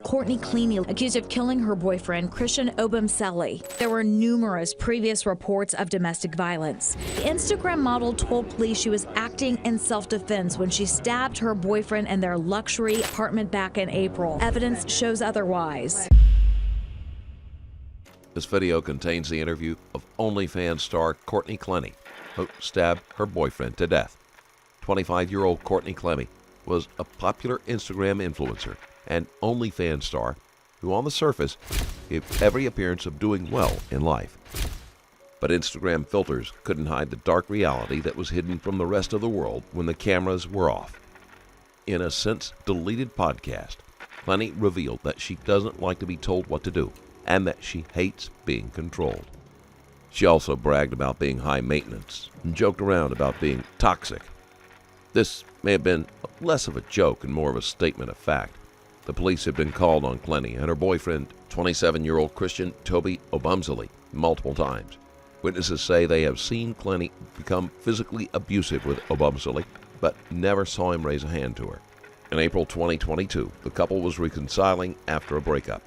Courtney Cleney, accused of killing her boyfriend, Christian Obumseli. There were numerous previous reports of domestic violence. The Instagram model told police she was acting in self-defense when she stabbed her boyfriend in their luxury apartment back in April. Evidence shows otherwise. This video contains the interview of OnlyFans star Courtney Cleney, who stabbed her boyfriend to death. 25-year-old Courtney Cleney was a popular Instagram influencer and OnlyFans star who on the surface gave every appearance of doing well in life. But Instagram filters couldn't hide the dark reality that was hidden from the rest of the world when the cameras were off. In a since-deleted podcast, Cleney revealed that she doesn't like to be told what to do and that she hates being controlled. She also bragged about being high maintenance and joked around about being toxic. This may have been less of a joke and more of a statement of fact. The police have been called on Cleney and her boyfriend, 27-year-old Christian Toby Obumseli, multiple times. Witnesses say they have seen Cleney become physically abusive with Obumseli, but never saw him raise a hand to her. In April 2022, the couple was reconciling after a breakup.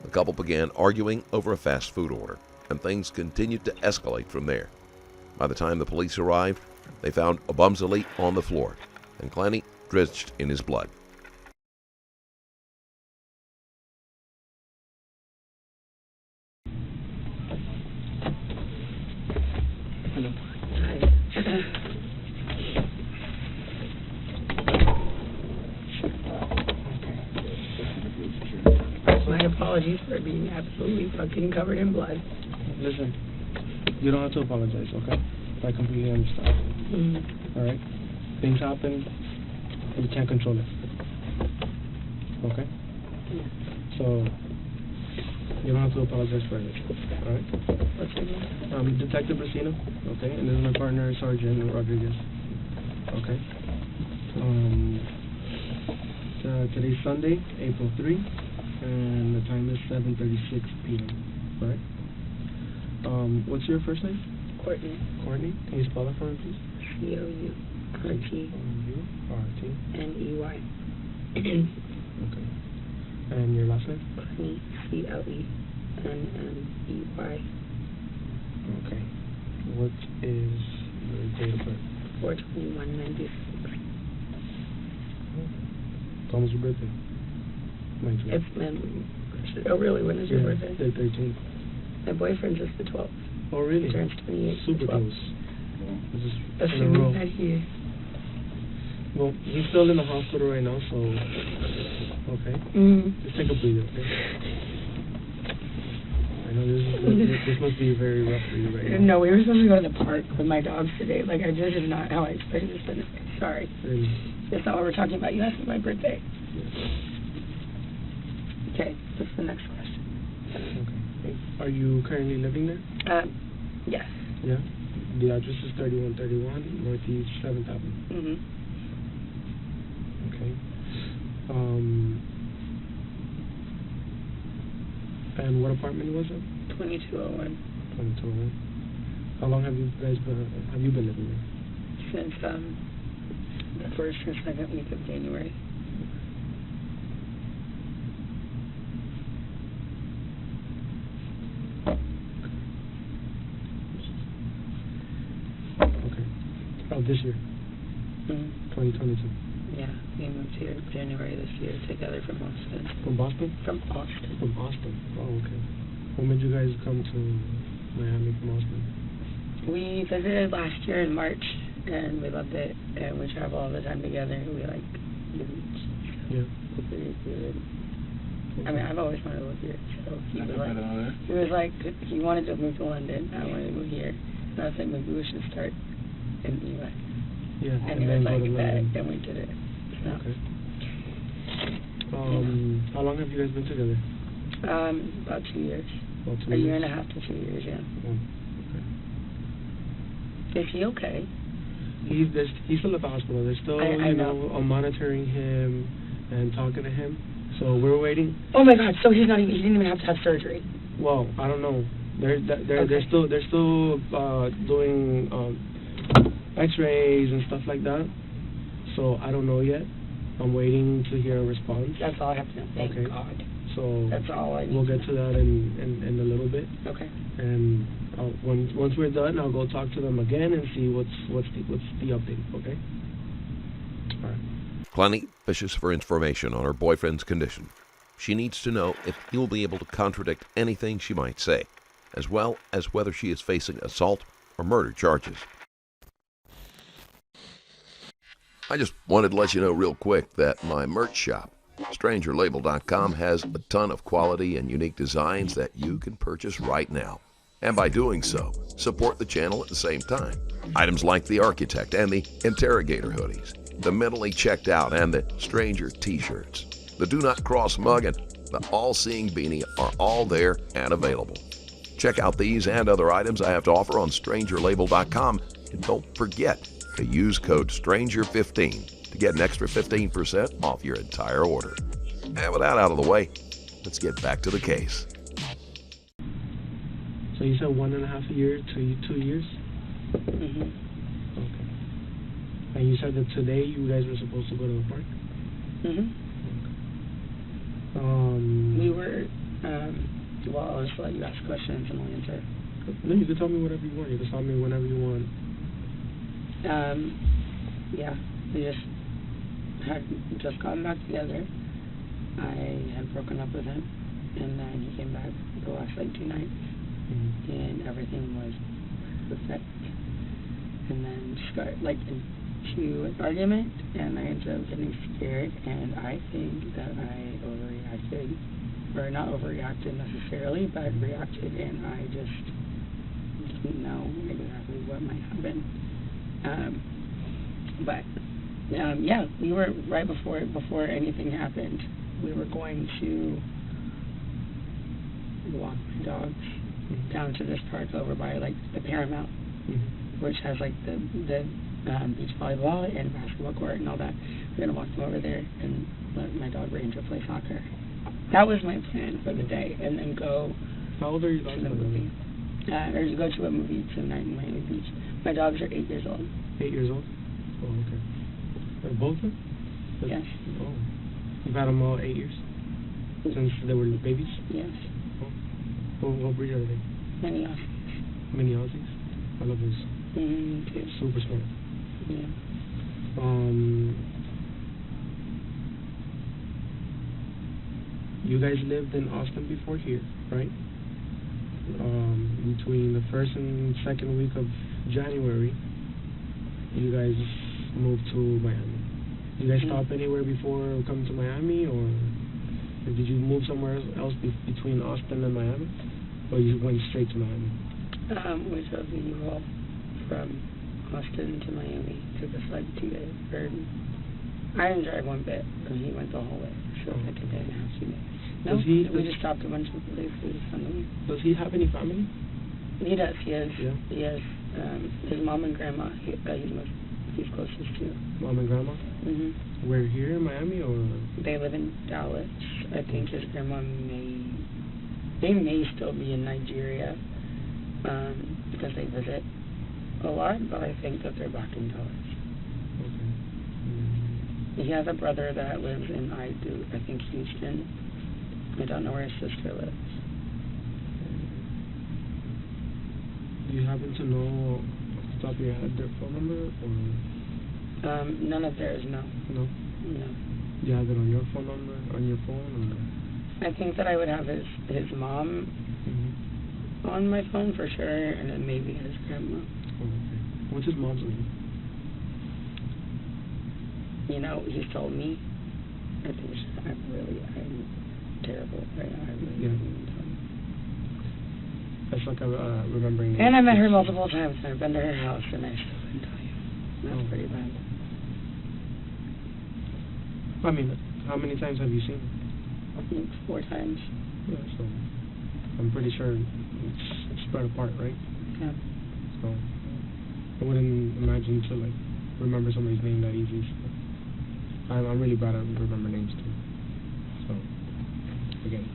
The couple began arguing over a fast food order, and things continued to escalate from there. By the time the police arrived, they found Obumseli on the floor, and Cleney drenched in his blood. Hello. My apologies for being absolutely fucking covered in blood. Listen, you don't have to apologize, okay? I completely understand. Alright? Things happen, and you can't control it. Okay? Yeah. So, you don't have to apologize for it. Alright? What's your name? Detective Brasino, okay? And this is my partner, Sergeant Rodriguez. Okay? Today's Sunday, April 3, and the time is 7:36 p.m. Alright? What's your first name? Courtney. Courtney? Can you spell that for me, please? C-O-U-R-T-N-E-Y. Okay. And your last name? Cleney, C-L-E-N-N-E-Y. Okay. What is your date of birth? 4/21/96. It's almost your birthday. Mine's right. It's oh really? When is your birthday? The 13th. My boyfriend's just the 12th. Oh, really? He turns 28. Super 12th. close. This is in a Assuming row. that he. Well, he's still in the hospital right now, so okay. Just take a breather, okay? I know this must be very rough for you right now. No, we were supposed to go to the park with my dogs today. Like, I just is not how I expected this to be. Sorry. Really? That's not what we're talking about. You asked me my birthday. Yes. Okay, what's the next question? Okay. Are you currently living there? Yes. Yeah. The address is 3131 Northeast 7th Avenue. Okay. And what apartment was it? 2201. 2201. How long have you guys been living there? Since the first or second week of January. Okay. Oh, this year. 2022. Yeah, we moved here January this year together from Austin. From Boston? From Austin. From Austin. Oh, okay. When did you guys come to Miami from Austin? We visited last year in March, and we loved it, and we travel all the time together. We like the beach. Yeah. I mean, I've always wanted to live here, so he was like, he wanted to move to London, I wanted to move here, and I was like, maybe we should start in the U.S. Yeah, and he was like, that, and we did it. So. Okay. How long have you guys been together? About 2 years. About 2 A years? year and a half to 2 years, yeah. Oh, okay. Is he okay? He's still at the hospital. They're still, I know. monitoring him and talking to him. So we're waiting. Oh my God! So he didn't even have to have surgery. Well, I don't know. They're Okay. still doing X-rays and stuff like that. So I don't know yet. I'm waiting to hear a response. That's all I have to know. Thank Okay. God. So that's all I need. We'll get to that in a little bit. Okay. And once we're done, I'll go talk to them again and see what's the update. Okay. All right. Clenny fishes for information on her boyfriend's condition. She needs to know if he will be able to contradict anything she might say, as well as whether she is facing assault or murder charges. I just wanted to let you know real quick that my merch shop, StrangerLabel.com, has a ton of quality and unique designs that you can purchase right now. And by doing so, support the channel at the same time. Items like the Architect and the Interrogator hoodies, the Mentally Checked Out and the Stranger t-shirts, the Do Not Cross mug, and the All-Seeing beanie are all there and available. Check out these and other items I have to offer on StrangerLabel.com, and don't forget to use code STRANGER15 to get an extra 15% off your entire order. And with that out of the way, let's get back to the case. So you said 1.5 years to 2 years? Mhm. Okay. And you said that today you guys were supposed to go to the park? Mhm. Okay. We were. Well, I'll just let you ask questions and I'll answer. No, you can tell me whatever you want. You can tell me whenever you want. Yeah, we had just gotten back together. I had broken up with him, and then he came back the last 2 nights, and everything was perfect. And then she got into an argument, and I ended up getting scared, and I think that I overreacted, or not overreacted necessarily, but reacted, and I just didn't know exactly what might happen. Yeah, we were right before anything happened. We were going to walk my dogs down to this park over by the Paramount, which has the beach volleyball and basketball court and all that. We're gonna walk them over there and let my dog Ranger play soccer. That was my plan for the day, and then go. How old are you to dogs? the movie. Or to go to a movie tonight in Miami Beach. My dogs are 8 years old. 8 years old? Oh, okay. Both of them? Yes. Oh. You've had them all 8 years? Since they were babies? Yes. Oh. What breed are they? Many Aussies. Mini Aussies? I love those. Too. Super smart. Yeah. You guys lived in Austin before here, right? Between the first and second week of January, you guys moved to Miami. You guys stop anywhere before coming to Miami, or did you move somewhere else between Austin and Miami, or you went straight to Miami? We drove the U-Haul from Austin to Miami. Took us 2 days. I didn't drive one bit, but he went the whole way. So a day and a half, 2 days. No, we just stopped a bunch of places on the way. Does he have any family? He does. He has. Yeah. He has his mom and grandma. He's closest to. Mom and grandma? Mhm. We're here in Miami, or? They live in Dallas. I think his grandma may still be in Nigeria, because they visit a lot. But I think that they're back in Dallas. Okay. He has a brother that lives in I think Houston. I don't know where his sister lives. Do you happen to know off the top of your head their phone number, or? None of theirs, no. No? No. Do you have it on your phone number, on your phone, or? I think that I would have his mom on my phone for sure, and then maybe his grandma. Oh, okay. What's his mom's name? He's told me. I think I'm terrible. I really Yeah. didn't tell him. That's like a remembering. And I met her multiple times, and I've been to her house, and I still couldn't tell you. That's pretty bad. I mean, how many times have you seen her? I think 4 times. Yeah, so I'm pretty sure it's spread apart, right? Yeah. So I wouldn't imagine to remember somebody's name that easy. So I'm really bad at remember names too. So again.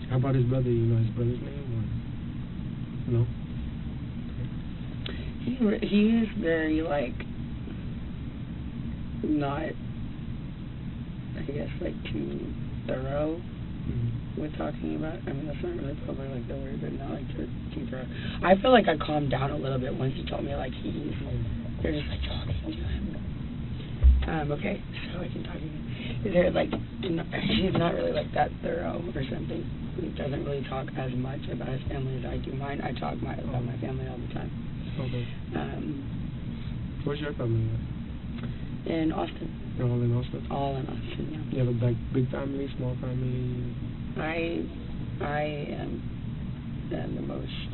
How about his brother? You know his brother's name, or no? He is very not I guess, like, too thorough Mm-hmm. with talking about. I mean, that's not really probably like the word, but not like too thorough. I feel like I calmed down a little bit once you told me like they're just like talking to him. Okay, so I can talk again. Is there like he's not really like that thorough or something. He doesn't really talk as much about his family as I do mine. I talk about my family all the time. Okay. Where's your family at? In Austin. You're all in Austin? All in Austin, yeah. You have a big family, small family? I am the most.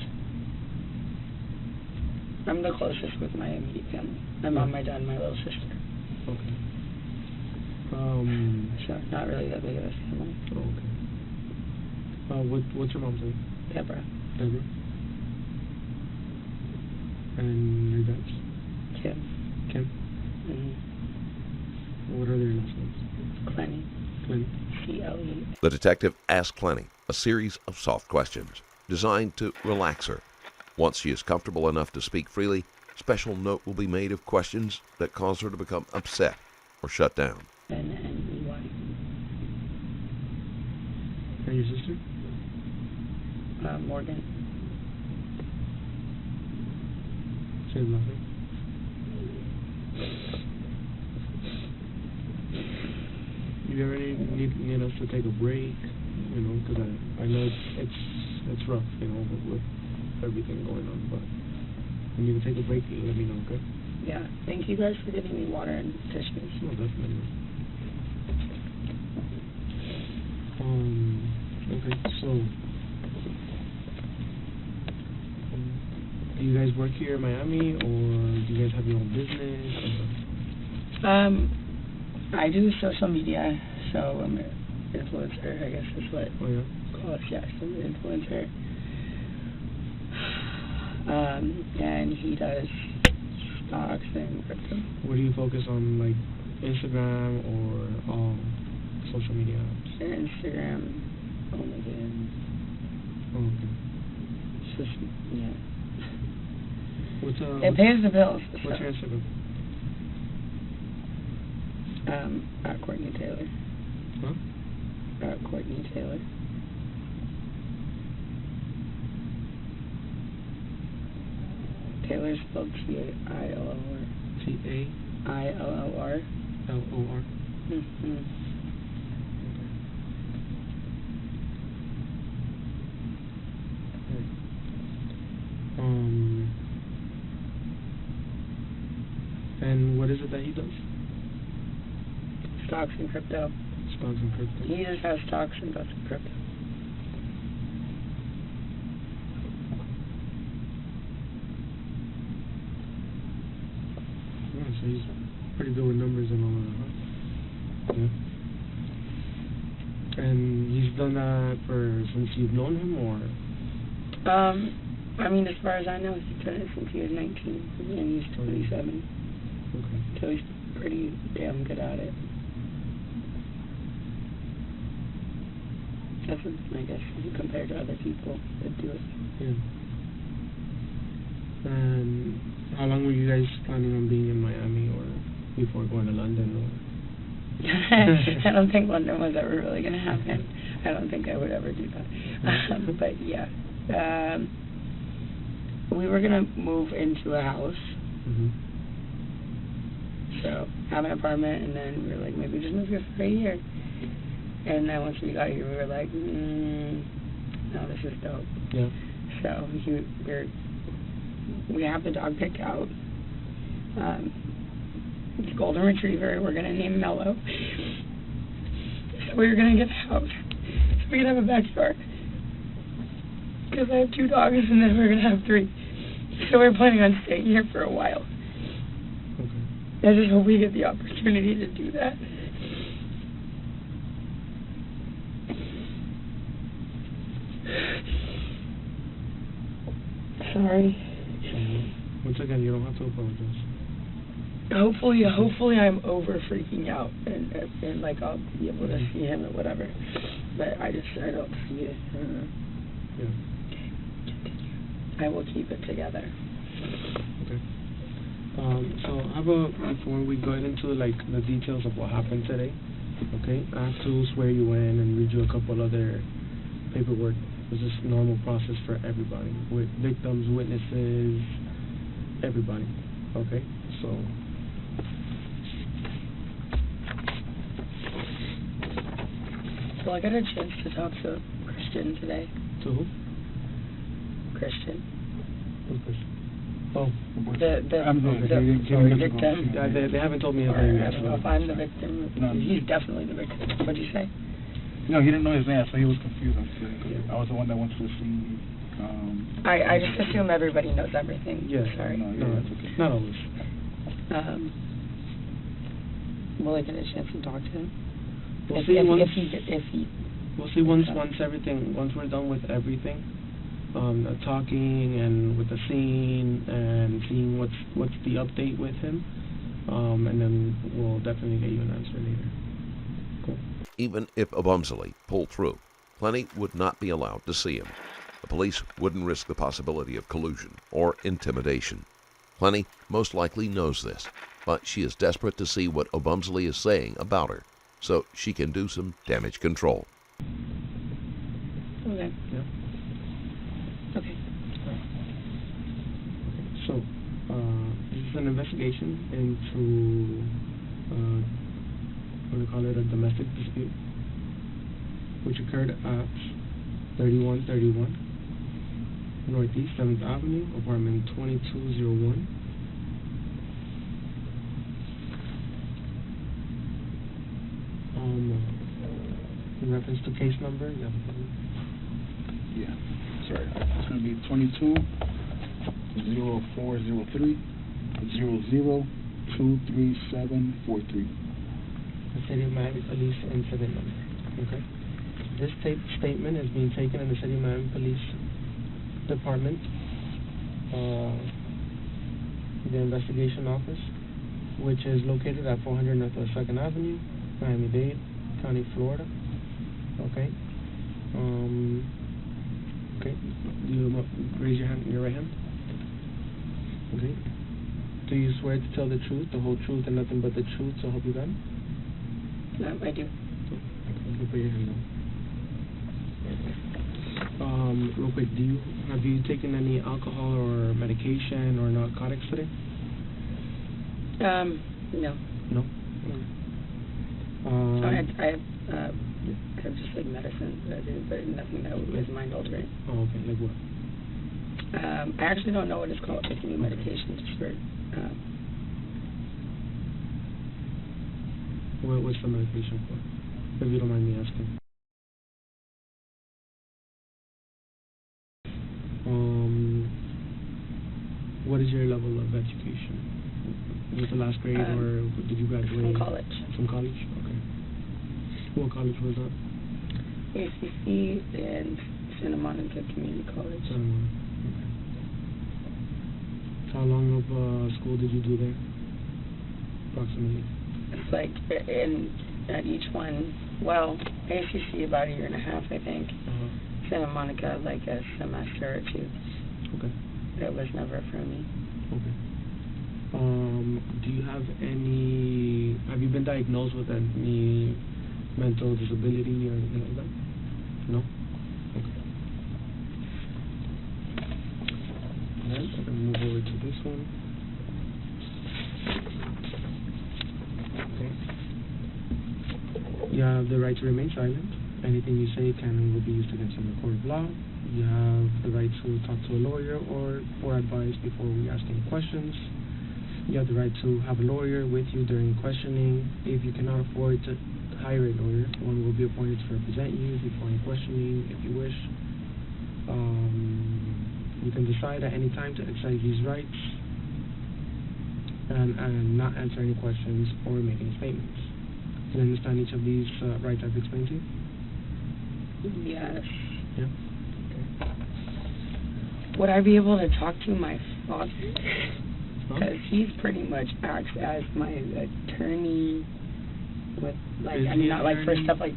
I'm the closest with my immediate family. My mom, my dad, and my little sister. Okay. So not really that big of a family. Oh, okay. What's your mom's name? Deborah. Deborah. And your dad's? Kim. Kim. Mm-hmm. What are their last names? Clenny. Clenny. C-L-E. The detective asked Clenny a series of soft questions designed to relax her. Once she is comfortable enough to speak freely, special note will be made of questions that cause her to become upset or shut down. N-N-E-Y. And your sister? Morgan. Say nothing. You ever need us to take a break? You know, because I know it's rough, you know, with everything going on. But when you take a break, you let me know, okay? Yeah. Thank you guys for getting me water and tissues. No, definitely. Okay, so do you guys work here in Miami, or do you guys have your own business? I do social media, so I'm an influencer, I guess is what Oh, yeah? call it. Yeah, I'm an influencer. And he does stocks and crypto. What do you focus on, like Instagram or social media apps? Instagram, OnlyFans. Oh, okay. It's just, yeah. What's It pays the bills. What's your Instagram? At Courtney Taylor. Huh? At Courtney Taylor. Taylor spelled T-A-I-L-L-R. T-A-I-L-L-R. I-L-L-R. Mm-hmm. And what is it that he does? Stocks and crypto. Stocks and crypto. He just has stocks and does crypto. Yeah, so he's pretty good with numbers and all of that, huh? Yeah. And he's done that since you've known him, or? I mean, as far as I know, he's done it since he was 19, and he's 27. Okay. So he's pretty damn good at it. That's what, I guess, compared to other people that do it. Yeah. And how long were you guys planning on being in Miami, or before going to London, or? I don't think London was ever really going to happen. I don't think I would ever do that. But yeah. We were going to move into a house. Mm-hmm. So, have an apartment, and then we were like, maybe just move here for a year. And then once we got here, we were like, no, this is dope. Yeah. So, we have the dog picked out. It's a golden retriever. We're going to name Mello. So we were going to get a house. So we could have a backyard. Because I have 2 dogs, and then we're going to have 3. So we're planning on staying here for a while. Okay. I just hope we get the opportunity to do that. Sorry. Once again, you don't have to apologize. Hopefully I'm over freaking out and like I'll be able to see him or whatever. But I don't see it. Yeah. I will keep it together. Okay. So how about before we go into like the details of what happened today, Okay, I have to swear you in and read you a couple other paperwork. It's just normal process for everybody, with victims, witnesses, everybody. Okay, so. So I got a chance to talk to Christian today. To who? Christian. Who's Christian? Oh, The victim. they haven't told me his name yet. I don't know if I'm the victim. No. He's definitely the victim. What'd you say? No, he didn't know his name, so he was confused. I was the one that went to the scene. I just assume everybody knows everything. Yeah. Sorry. No, yeah, that's okay. Not always. Will I get a chance to talk to him? We'll see once. If he. We'll see once we're done with everything, talking and with the scene and seeing what's the update with him, and then we'll definitely get you an answer later. Cool. Even if Obumsely pulled through, Clenny would not be allowed to see him. The police wouldn't risk the possibility of collusion or intimidation. Clenny most likely knows this, but she is desperate to see what Obumsely is saying about her, so she can do some damage control. Okay. Yeah. Okay. So, this is an investigation into, what do we call it, a domestic dispute, which occurred at 3131 Northeast 7th Avenue, apartment 2201. In reference to case number, you have a pen? Yeah, sorry. It's going to be 22-0403-00-23743. The City of Miami Police incident number. Okay. This statement is being taken in the City of Miami Police Department, the investigation office, which is located at 400 Northwest 2nd Avenue, Miami-Dade County, Florida. Okay. Okay. Do you raise your hand, your right hand? Okay. Do you swear to tell the truth, the whole truth, and nothing but the truth, so help you God? I do. Okay. You can put your hand down. Real quick, have you taken any alcohol or medication or narcotics today? No. No. I have just like medicine that I do, but nothing that was mind altering. Oh, okay. Like what? I actually don't know what it's called. It's a new medication just for. What's the medication for? If you don't mind me asking. What is your level of education? Was it last grade or did you graduate? From college. From college? Okay. What college was that? ACC and Santa Monica Community College. Santa Monica. Okay. How long of school did you do there? Approximately. It's like at each one, well, ACC about a year and a half, I think. Santa Monica like a semester or two. Okay. But it was never for me. Okay. Do you have you been diagnosed with any mental disability or anything like that? No? Okay. Alright, I'm going to move over to this one. Okay. You have the right to remain silent. Anything you say can and will be used against you in the court of law. You have the right to talk to a lawyer or for advice before we ask any questions. You have the right to have a lawyer with you during questioning. If you cannot afford to hire a lawyer, one will be appointed to represent you before any questioning if you wish. You can decide at any time to exercise these rights and not answer any questions or make any statements. Do you understand each of these rights I've explained to you? Yes. Yeah. Would I be able to talk to my father? Huh? Because he's pretty much acts as my attorney with, like, Is I he mean, an not like for attorney? stuff like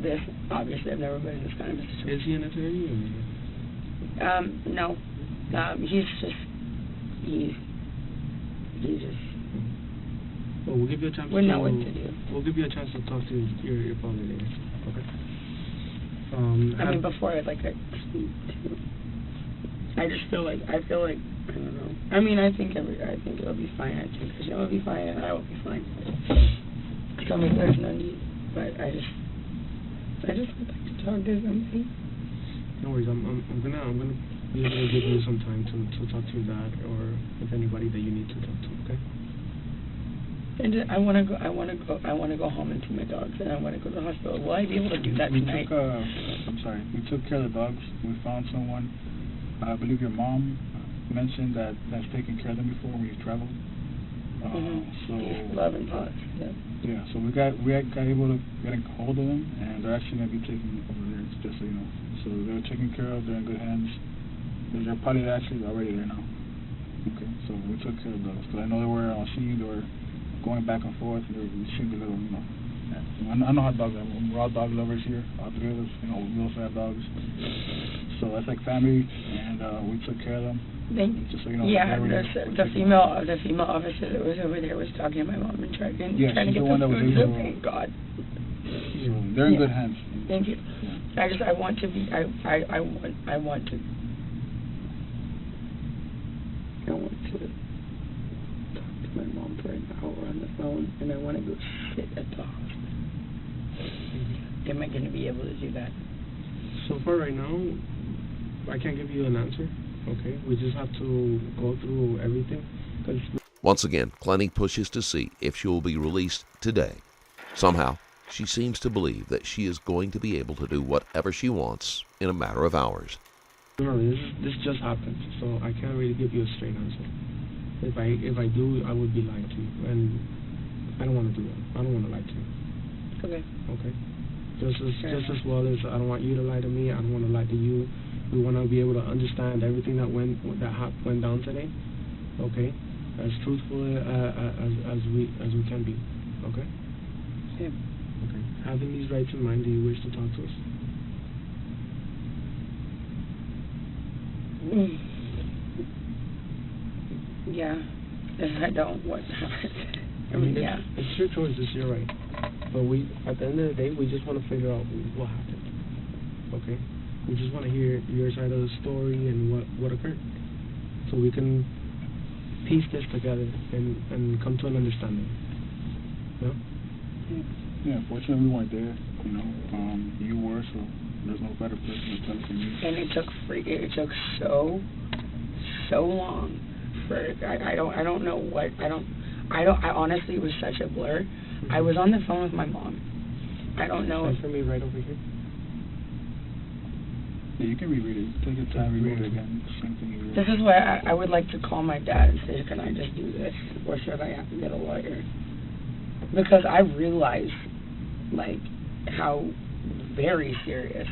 this. Obviously, I've never been in this kind of a situation. Is he an attorney? No. He's just. Well, we'll give you a chance We to know what to do. we'll give you a chance to talk to your father later. Okay. I mean, before I speak to. I just feel like I don't know. I mean, I think it'll be fine. I think Christian will be fine, and I will be fine. So I mean, there's no need. But I just would like to talk to somebody. No worries. I'm gonna be able to give you some time to talk to your dad or with anybody that you need to talk to. Okay. And I want to go home and see my dogs, and I want to go to the hospital. Will I be able to do that tonight? We took care of the dogs. We found someone. I believe your mom mentioned that's taken care of them before when you traveled. So Love and Pots. Yeah. Yeah. So we got able to get a hold of them, and they're actually gonna be taken over there. Just so you know. So they're taken care of. They're in good hands. They're probably actually already there now. Okay. So we took care of those. Because I know they were seeing, they were going back and forth. We seemed a little, I know how dogs are. We're all dog lovers here. All three of us, we also have dogs. So that's like family, and we took care of them. Just so you know. Yeah, the female officer that was over there was talking to my mom and trying to get the one that was food. able. Thank God. So they're in good hands. Thank you. Yeah. I want to be. I want to talk to my mom for an hour on the phone, and I want to go sit at the hospital. Am I going to be able to do that? So far, right now, I can't give you an answer. Okay, we just have to go through everything. Once again, Clenny pushes to see if she will be released today. Somehow, she seems to believe that she is going to be able to do whatever she wants in a matter of hours. Remember, this just happened, so I can't really give you a straight answer. If I do, I would be lying to you, and I don't want to do that. I don't want to lie to you. Okay. Okay. Just as well as I don't want you to lie to me. I don't want to lie to you. We want to be able to understand everything that went down today. Okay. As truthful as we can be. Okay. Yeah. Okay. Having these rights in mind, do you wish to talk to us? Yeah. If I don't, what happens? Yeah. It's your choice. It's your right. But at the end of the day, we just want to figure out what happened. Okay. We just want to hear your side of the story and what occurred, so we can piece this together and come to an understanding. Yeah. Yeah. Fortunately, we weren't there. You were, so there's no better person to tell than you. And it took so long for I don't know what I honestly, it was such a blur. Mm-hmm. I was on the phone with my mom. I don't know. Stand for me right over here. Yeah, you can reread it. Take your time, reread it again. Same thing you read. This is why I would like to call my dad and say, can I just do this? Or should I have to get a lawyer? Because I realize, how very serious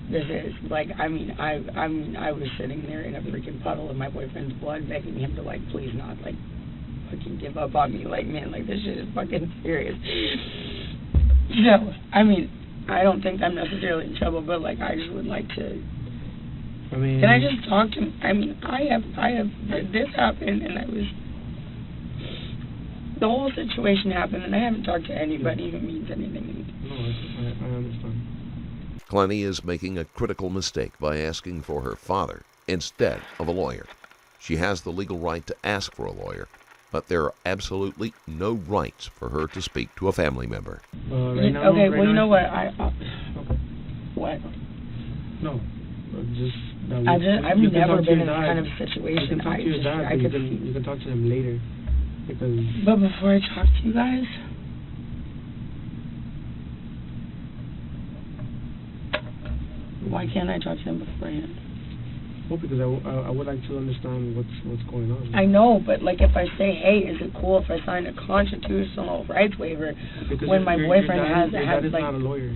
this is. I was sitting there in a freaking puddle of my boyfriend's blood, begging him to, please not, fucking give up on me. Man, this shit is fucking serious. I don't think I'm necessarily in trouble, but I just would like to. Can I just talk to him? I have this happened, and the whole situation happened, and I haven't talked to anybody who means anything. No, I understand. Clenny is making a critical mistake by asking for her father instead of a lawyer. She has the legal right to ask for a lawyer, but there are absolutely no rights for her to speak to a family member. You know what? What? No, I've never been in this kind of situation. You can talk to your dad. You can talk to him later, because. But before I talk to you guys. Why can't I talk to him beforehand? Well, because I would like to understand what's going on. I know, but if I say, hey, is it cool if I sign a constitutional rights waiver because when my boyfriend your dad is not a lawyer.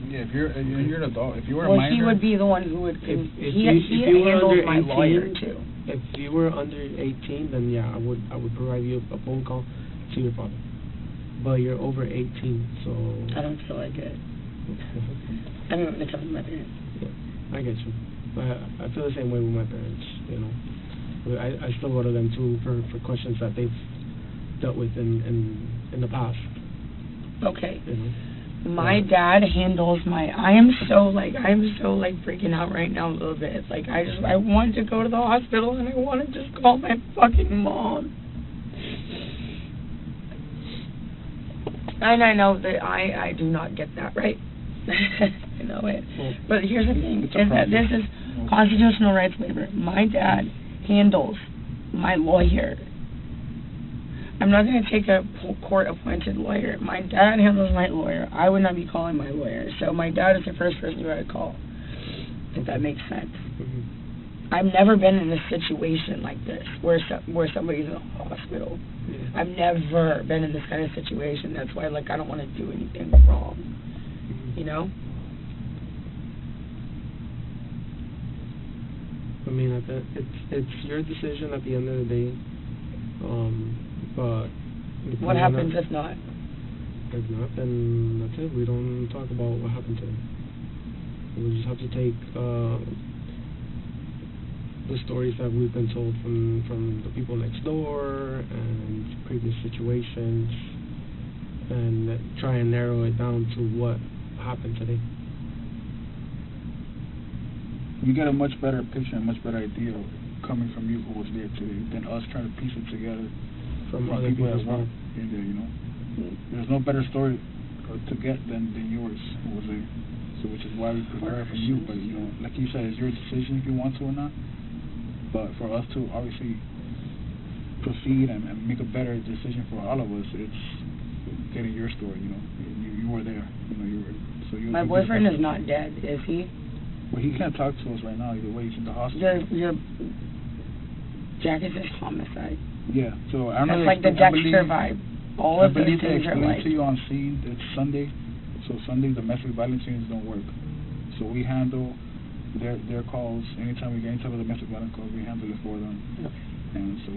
Yeah, if you're an adult, if you were a minor. Well, he would be the one who would. If he you were handles under my 18, lawyer too. If you were under 18, then yeah, I would provide you a phone call to your father. But you're over 18, so. I don't feel like it. I'm going to tell my parents. Yeah, I get you. I feel the same way with my parents, I still go to them too for questions that they've dealt with in the past. Okay. You know? My dad handles I'm so freaking out right now a little bit. Like, I want to go to the hospital and I want to just call my fucking mom. And I know that I do not get that, right? I know it. But here's the thing, is that this is constitutional rights waiver. My dad handles my lawyer. I'm not going to take a court-appointed lawyer. My dad handles my lawyer. I would not be calling my lawyer. So my dad is the first person who I'd call, if that makes sense. Mm-hmm. I've never been in a situation like this where somebody's in a hospital. Yeah. I've never been in this kind of situation. That's why, like, I don't want to do anything wrong. Mm-hmm. You know? I mean, it's your decision at the end of the day. But What happens if not? If not, then that's it. We don't talk about what happened to him. We just have to take the stories that we've been told from the people next door and previous situations, and try and narrow it down to what happened today. You get a much better picture, a much better idea coming from you who was there today than us trying to piece it together From other people people's that weren't mouth. in there, you know. There's no better story to get than yours who was there. So which is why we prepare from you. But, you know, like you said, it's your decision if you want to or not. But for us to obviously proceed and make a better decision for all of us, it's getting your story, you know. You were there. You know, you were. So you. My boyfriend is not dead, is he? Well, he can't talk to us right now either way. He's in the hospital. Jack is a homicide. Yeah, so I don't know. That's like the Dexter vibe. All of those things things are like. to you on scene. It's Sunday, so Sunday domestic violence scenes don't work. So we handle their calls anytime we get into the domestic violence calls. We handle it for them, and so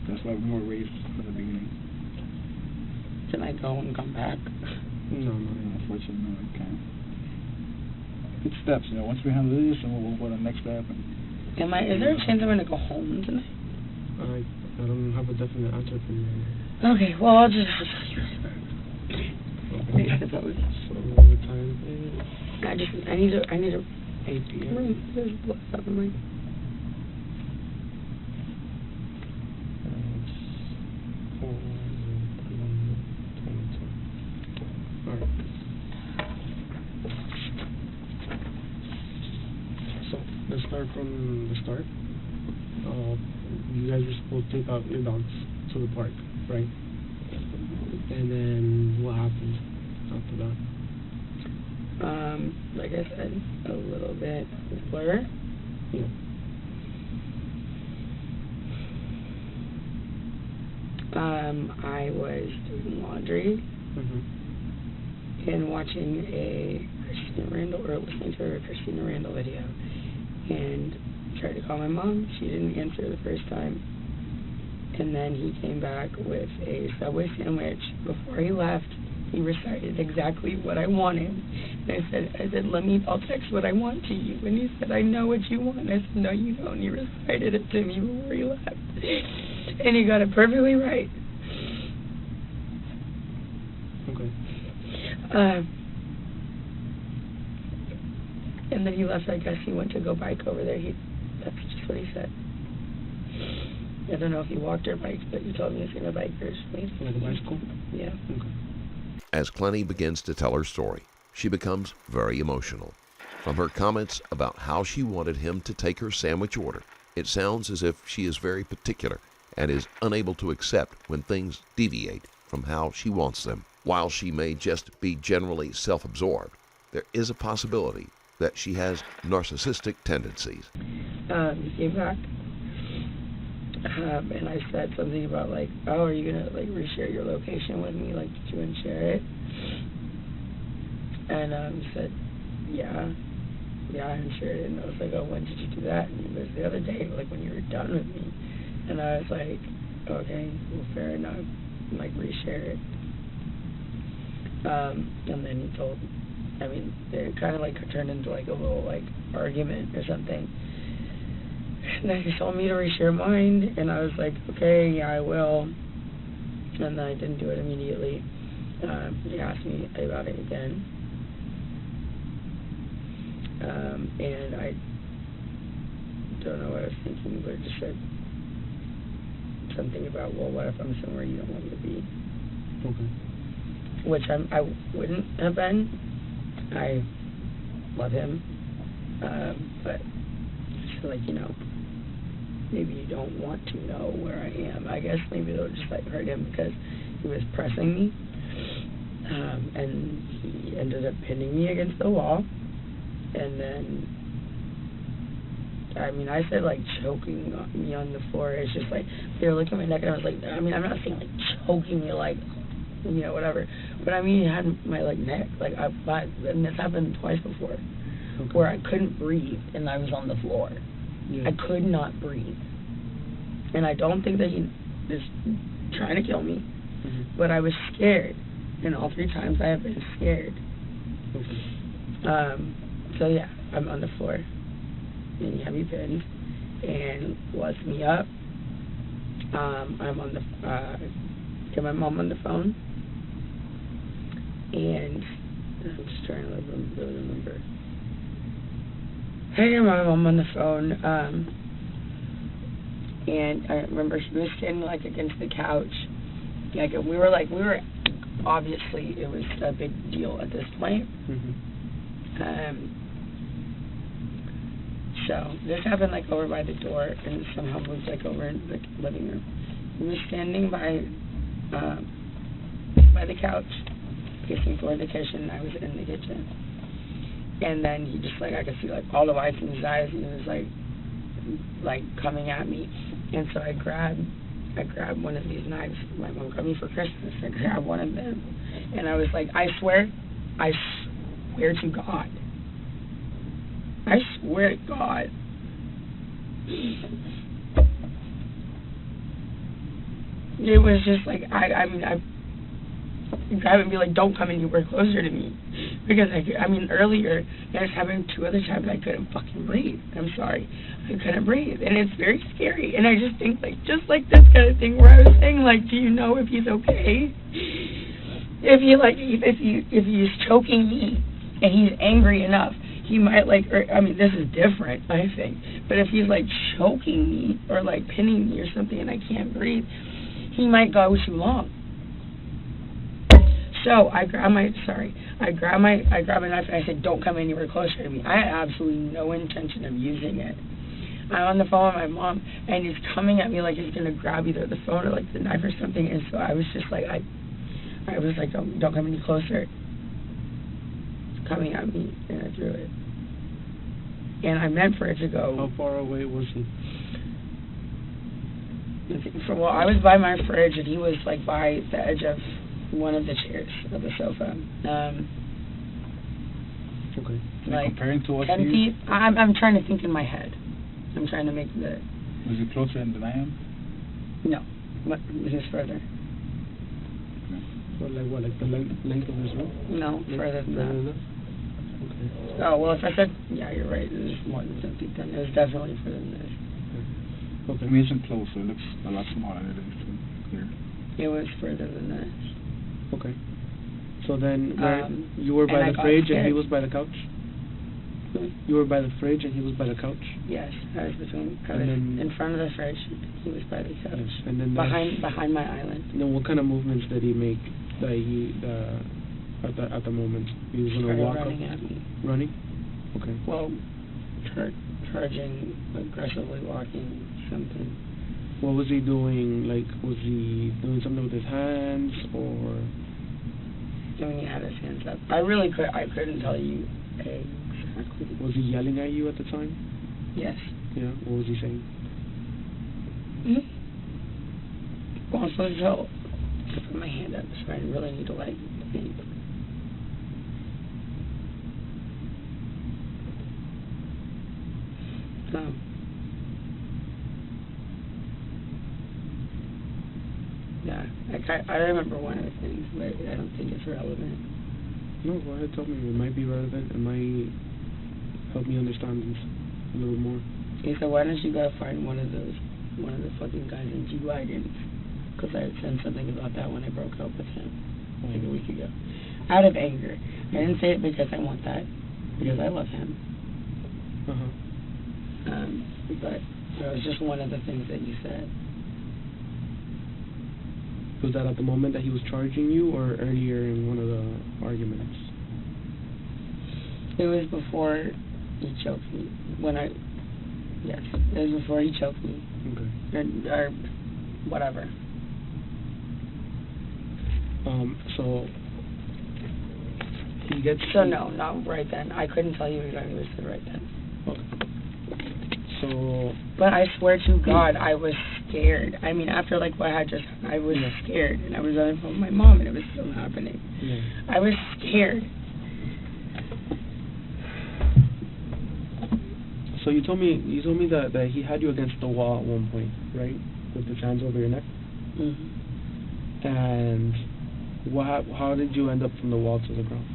that's why we were raised from the beginning. Can I go and come back? No. Unfortunately, no, I can't. It's steps, you know. Once we handle this, and we'll go to the next step. Is there a chance I'm gonna go home tonight? I don't have a definite answer for you right now. Okay, well I'll just. Okay. I suppose. So the time is I need a 8 p.m. There's blood up in mine. Alright. So let's start from the start. You guys were supposed to take out your dogs to the park, right? And then what happened after that? Like I said, a little bit blur. Yeah. I was doing laundry and watching a Christina Randall, or listening to a Christina Randall video, and tried to call my mom. She didn't answer the first time. And then he came back with a Subway sandwich. Before he left, he recited exactly what I wanted. And I said, I'll text what I want to you. And he said, I know what you want. And I said, no, you don't. And he recited it to me before he left. And he got it perfectly right. Okay. And then he left. I guess he went to go bike over there. That's just what he said. I don't know if he walked or biked, but he told me he's going to bike personally. Like a bicycle? Yeah. Okay. As Clenny begins to tell her story, she becomes very emotional. From her comments about how she wanted him to take her sandwich order, it sounds as if she is very particular and is unable to accept when things deviate from how she wants them. While she may just be generally self-absorbed, there is a possibility that she has narcissistic tendencies. He came back, and I said something about like, oh, are you gonna like reshare your location with me? Like, did you want to share it? And he said, yeah, I shared it. And I was like, oh, when did you do that? And he goes, the other day, like when you were done with me. And I was like, okay, well, fair enough. And, like, reshare it. And then he told, I mean, it kind of like turned into like a little like argument or something. And then he told me to reshare mine, and I was like, okay, yeah, I will. And then I didn't do it immediately. He asked me about it again. And I don't know what I was thinking, but it just said something about, well, what if I'm somewhere you don't want me to be? Okay. Which I wouldn't have been. I love him. But just like, you know, maybe you don't want to know where I am. I guess maybe it'll just like hurt him because he was pressing me. And he ended up pinning me against the wall. And then, I mean, I said like choking me on the floor. It's just like, they were looking at my neck, and I was like, I mean, I'm not saying like choking me like, you know, whatever. But I mean, he had my like neck, like and this happened twice before, where I couldn't breathe and I was on the floor. Yeah. I could not breathe. And I don't think that he is trying to kill me, but I was scared. And all 3 times I have been scared. So yeah, I'm on the floor. And he had me pinned and was me up. I'm on the get my mom on the phone. And I'm just trying to really remember. Hey, my mom on the phone. And I remember she was standing like against the couch. Like we were obviously it was a big deal at this point. So this happened like over by the door and somehow moved like over in the living room. He was standing by the couch, facing toward the kitchen. I was in the kitchen. And then he just like, I could see like all the whites in his eyes, and he was like coming at me. And so I grabbed one of these knives. My mom got me for Christmas. I grabbed one of them, and I was like, I swear to God. I swear to God. It was just like, I mean, I grab and be like, don't come anywhere closer to me. Because, earlier, that happened 2 other times, I couldn't fucking breathe. I'm sorry. I couldn't breathe. And it's very scary. And I just think, like, just like this kind of thing where I was saying, like, do you know if he's okay? If he's choking me and he's angry enough, he might, like, this is different, I think. But if he's, like, choking me or, like, pinning me or something and I can't breathe, he might go too long. So I grab a knife and I said, don't come anywhere closer to me. I had absolutely no intention of using it. I'm on the phone with my mom, and he's coming at me like he's going to grab either the phone or, like, the knife or something. And so I was just like, I was like, don't come any closer. It's coming at me, and I drew it. And I meant for it to go. How far away was he? Well, I was by my fridge, and he was, like, by the edge of one of the chairs of the sofa. Okay. Like comparing to what 10 feet. I'm trying to think in my head. I'm trying to make the. Was he closer than I am? No, but he's further. So like the length of his room? No, further than that. Okay. Oh well, if I said yeah, you're right. It was more than 10 feet. Then it was definitely further than this. Okay. I mean, it's close, so it looks a lot smaller than it is here. It was further than this. Okay. So then, you were by the fridge and he was by the couch? You were by the fridge and he was by the couch? Yes, I was in front of the fridge. He was by the couch. Yes, and then behind my island. Then what kind of movements did he make that at the moment? He was gonna walk running up? At me. Running? Okay. Well, charging, aggressively walking, something. What was he doing? Like, was he doing something with his hands, or? When he had his hands up. I couldn't tell you exactly. Was he yelling at you at the time? Yes. Yeah, what was he saying? Well, I'm supposed to put my hand up, so I really need to, like, think. Yeah, I remember one of the things, but I don't think it's relevant. No, go ahead, tell me. It might be relevant. It might help me understand this a little more. He said, why don't you go find one of the fucking guys in G Wagons? Because I had said something about that when I broke up with him like a week ago. Out of anger. I didn't say it because I want that, because I love him. But that was just one of the things that you said. Was that at the moment that he was charging you, or earlier in one of the arguments? It was before he choked me. Yes, it was before he choked me. Okay. Or whatever. So he gets. So no, not right then. I couldn't tell you exactly what he said right then. Okay. So. But I swear to God, I was scared. I mean, after like what I just, I was scared, and I was on the phone with my mom, and it was still happening. Yeah. I was scared. So you told me that he had you against the wall at one point, right? With his hands over your neck. Mm-hmm. And how did you end up from the wall to the ground?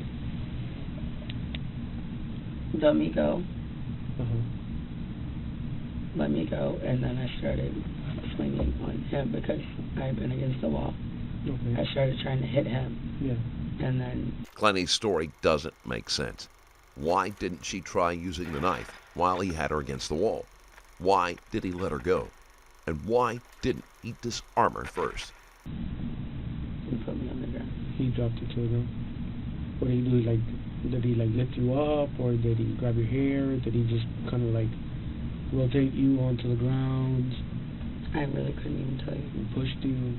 Let me go. Uh-huh. Let me go, and then I started swinging on him because I had been against the wall. Okay. I started trying to hit him. Yeah. And then Clenny's story doesn't make sense. Why didn't she try using the knife while he had her against the wall? Why did he let her go? And why didn't he disarm her first? he put me on the ground. He dropped you to the ground. What did he do? Like, did he like lift you up, or did he grab your hair? Did he just kind of like rotate you onto the ground? I really couldn't even tell you. He pushed you.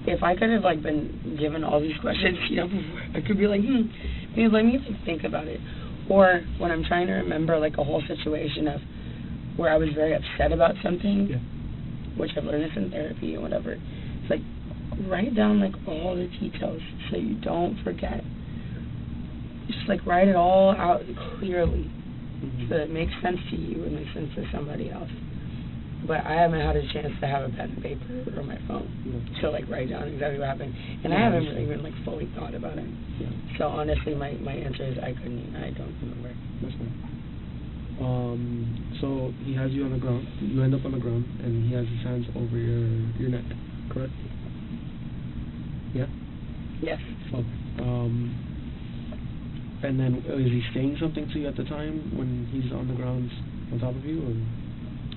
If I could have like been given all these questions, before, I could be like, maybe let me think about it. Or when I'm trying to remember like a whole situation of where I was very upset about something, which I've learned this in therapy and whatever. It's like write down like all the details so you don't forget. Just like write it all out clearly, so that it makes sense to you and makes sense to somebody else. But I haven't had a chance to have a pen and paper or my phone to like write down exactly what happened, and I haven't really even like fully thought about it. So honestly, my answer is I don't remember. That's fine. So he has you on the ground. You end up on the ground, and he has his hands over your neck, correct? Yeah. Yes. Okay. And then is he saying something to you at the time when he's on the ground on top of you, or?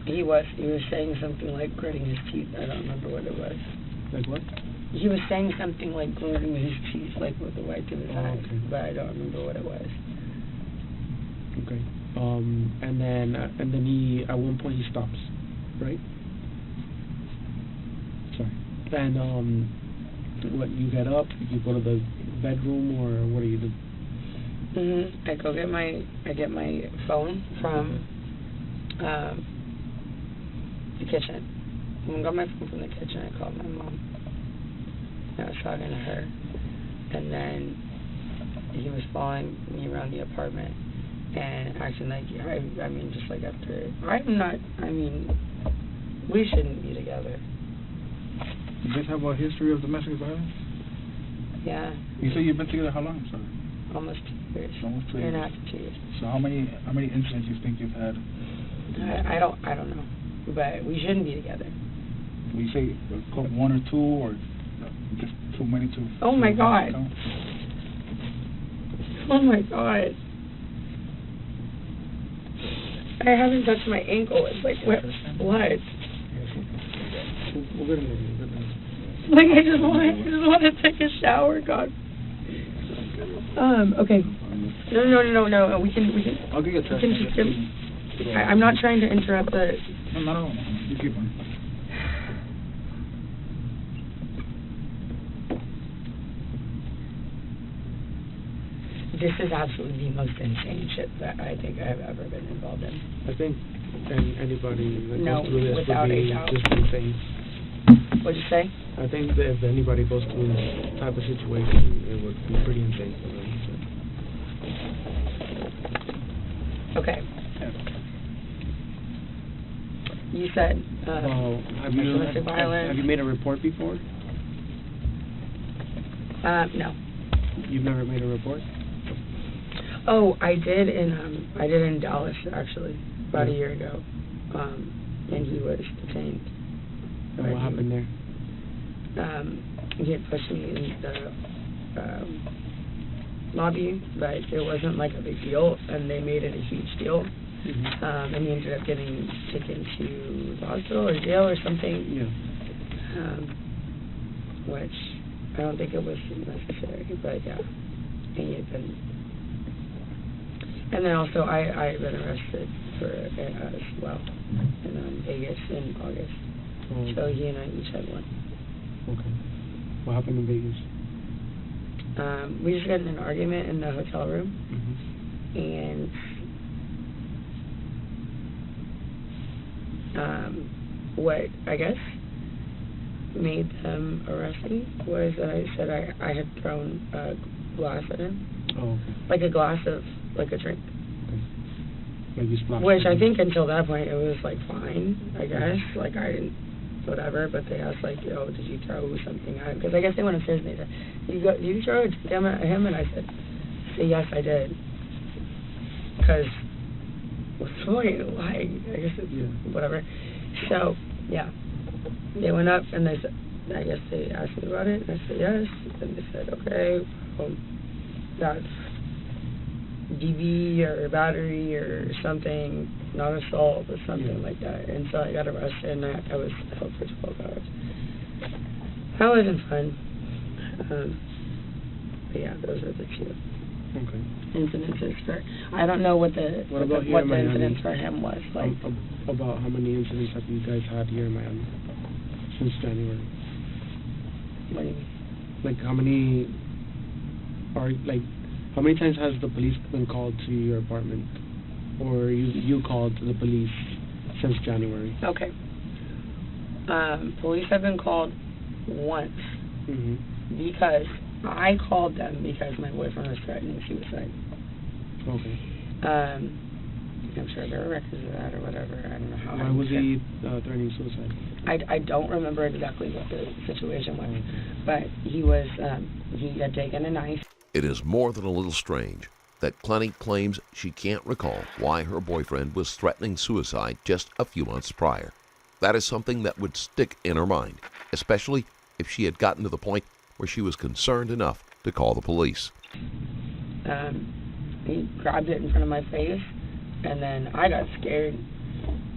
He was saying something like gritting his teeth. I don't remember what it was. Like what? He was saying something like gritting his teeth, like with the white of his eye, okay. but I don't remember what it was. Okay. And then he at one point he stops, right? Sorry. And what, you get up? You go to the bedroom, or what do you do? I get my phone from the kitchen. When I got my phone from the kitchen, I called my mom. And I was talking to her, and then he was following me around the apartment and acting like, I mean, just like after, we shouldn't be together. You guys have a history of domestic violence? Yeah. You say you've been together how long, sorry? Almost 2 years. Almost 2 year years. and a half to 2 years. So how many incidents you think you've had? I don't know, but we shouldn't be together. Will you say one or two, or just too many to? Oh my God. Count? Oh my God. I haven't touched my ankle. It's like, what? We're good. Like, I just want to take a shower, God. Okay. No. We can. I'll get your trash. We can just I'm not trying to interrupt the. No. You keep on. This is absolutely the most insane shit that I think I've ever been involved in. I think anybody that No, goes through this without would be a doubt. just insane. What'd you say? I think that if anybody goes through this type of situation, it would be pretty insane for them. Okay. You said Have you domestic violence. have you made a report before? No. You've never made a report? Oh, I did in Dallas, actually, about a year ago. And he was detained. And what happened there? He had pushed me in the lobby, but it wasn't like a big deal, and they made it a huge deal. Mm-hmm. And he ended up getting taken to the hospital or jail or something. Yeah. Which I don't think it was necessary, but yeah, he had been. And then also I had been arrested for as well in Vegas in August. Oh, So he and I each had one. okay. What happened in Vegas? We just got in an argument in the hotel room, Mm-hmm. and what I guess made them arrest me was that I said I had thrown a glass at him, Oh, okay. like a glass of like a drink. Okay. Like you splashed. Which I him. think until that point it was like fine, I guess. Like I didn't, whatever. But they asked like, yo, did you throw something at him? Because I guess they went upstairs and they said, did you throw a drink at him? And I said, yes, I did. Because what's the point? Why? I guess it's whatever. So yeah, they went up and they said, I guess they asked me about it, and I said yes. And they said, okay, well, that's DV or battery or something, not assault or something like that. And so I got arrested and I was held for 12 hours. That wasn't fun. But yeah, those are the two incidences for. I don't know what the incidents for him was like. About how many incidents have you guys had here in Miami since January? What do you mean? Like how many times has the police been called to your apartment, or you called the police since January? Okay. Police have been called once because I called them because my boyfriend was threatening suicide. Okay. I'm sure there are records of that or whatever. I don't know how. Why was he threatening suicide? I don't remember exactly what the situation was, but he was he had taken a knife. It is more than a little strange that Clenny claims she can't recall why her boyfriend was threatening suicide just a few months prior. That is something that would stick in her mind, especially if she had gotten to the point where she was concerned enough to call the police. He grabbed it in front of my face, and then I got scared,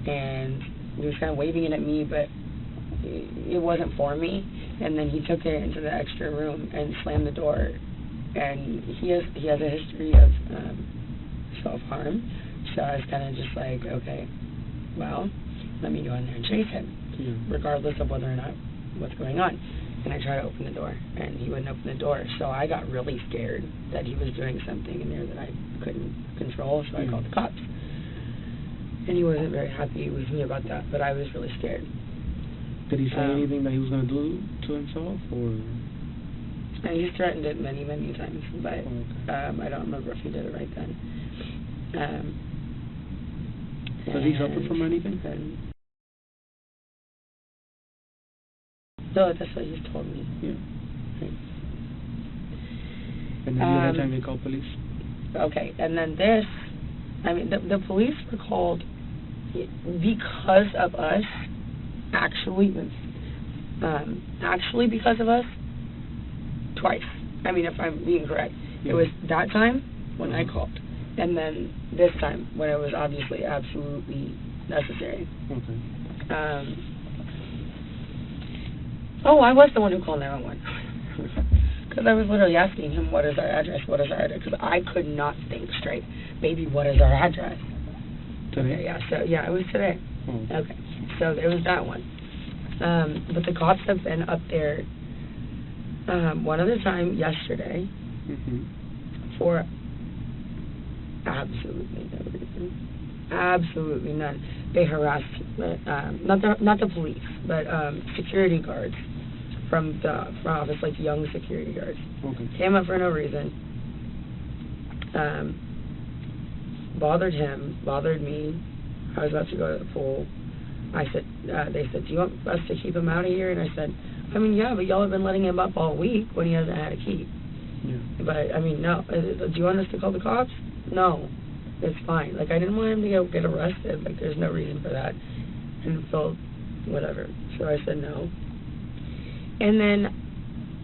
and he was kind of waving it at me, but it wasn't for me. And then he took it into the extra room and slammed the door. And he has a history of self-harm, so I was kind of just like, okay, well, let me go in there and chase him, regardless of whether or not what's going on. And I tried to open the door, and he wouldn't open the door, so I got really scared that he was doing something in there that I couldn't control, so I called the cops. And he wasn't very happy with me about that, but I was really scared. Did he say anything that he was going to do to himself, or...? And he's threatened it many, many times, but I don't remember if he did it right then. Does he suffer from anything? No, that's what he's told me. Yeah. And then the other time they called police? Okay, and then this, I mean, the police were called because of us, actually because of us, twice. I mean, if I'm being correct. It was that time when I called, and then this time when it was obviously absolutely necessary. Okay. I was the one who called 911. Because I was literally asking him, what is our address, because I could not think straight. Baby, what is our address? Today? Okay, it was today. Okay, so there was that one. But the cops have been up there one other time yesterday for absolutely no reason. Absolutely none. They harassed, not the police, but security guards from office, like young security guards. Okay. Came up for no reason. Bothered him, bothered me. I was about to go to the pool. I said, they said, do you want us to keep him out of here? And I said, I mean, yeah, but y'all have been letting him up all week when he hasn't had a key. Yeah. But, I mean, no. Do you want us to call the cops? No. It's fine. Like, I didn't want him to get arrested. Like, there's no reason for that. And Phil, whatever. So I said no. And then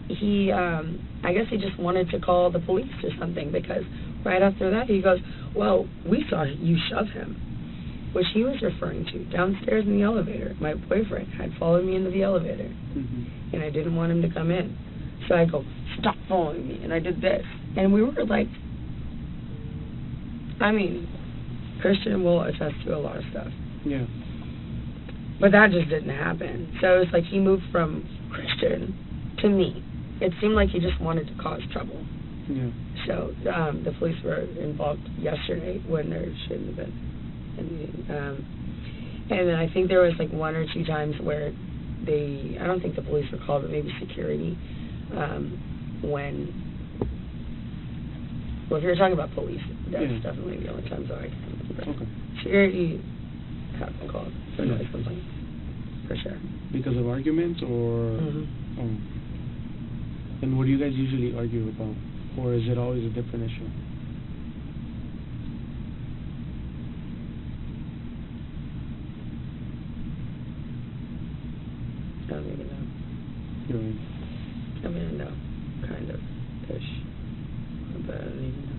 he, I guess he just wanted to call the police or something, because right after that he goes, well, we saw you shove him, which he was referring to downstairs in the elevator. My boyfriend had followed me into the elevator, and I didn't want him to come in. So I go, stop following me, and I did this. And we were like, I mean, Christian will attest to a lot of stuff. Yeah. But that just didn't happen. So it's like he moved from Christian to me. It seemed like he just wanted to cause trouble. Yeah. So the police were involved yesterday when there shouldn't have been. And then I think there was like 1 or 2 times where I don't think the police were called, but maybe security, well, if you're talking about police, that's definitely the only times that I can remember. Okay. Security have been called for noise complaint, for sure. Because of arguments, or? And what do you guys usually argue about? Or is it always a different issue? I don't even know. You're right. I mean, no, kind of, ish. But I don't even know.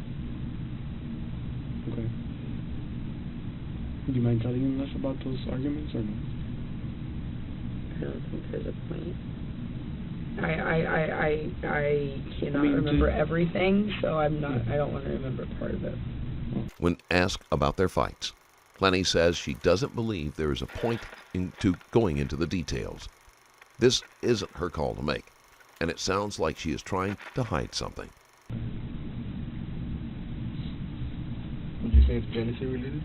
Okay. Do you mind telling us about those arguments or no? I don't think there's a point. I cannot remember everything, so I don't want to remember part of it. When asked about their fights, Clenny says she doesn't believe there is a point into going into the details. This isn't her call to make, and it sounds like she is trying to hide something. Would you say it's jealousy related?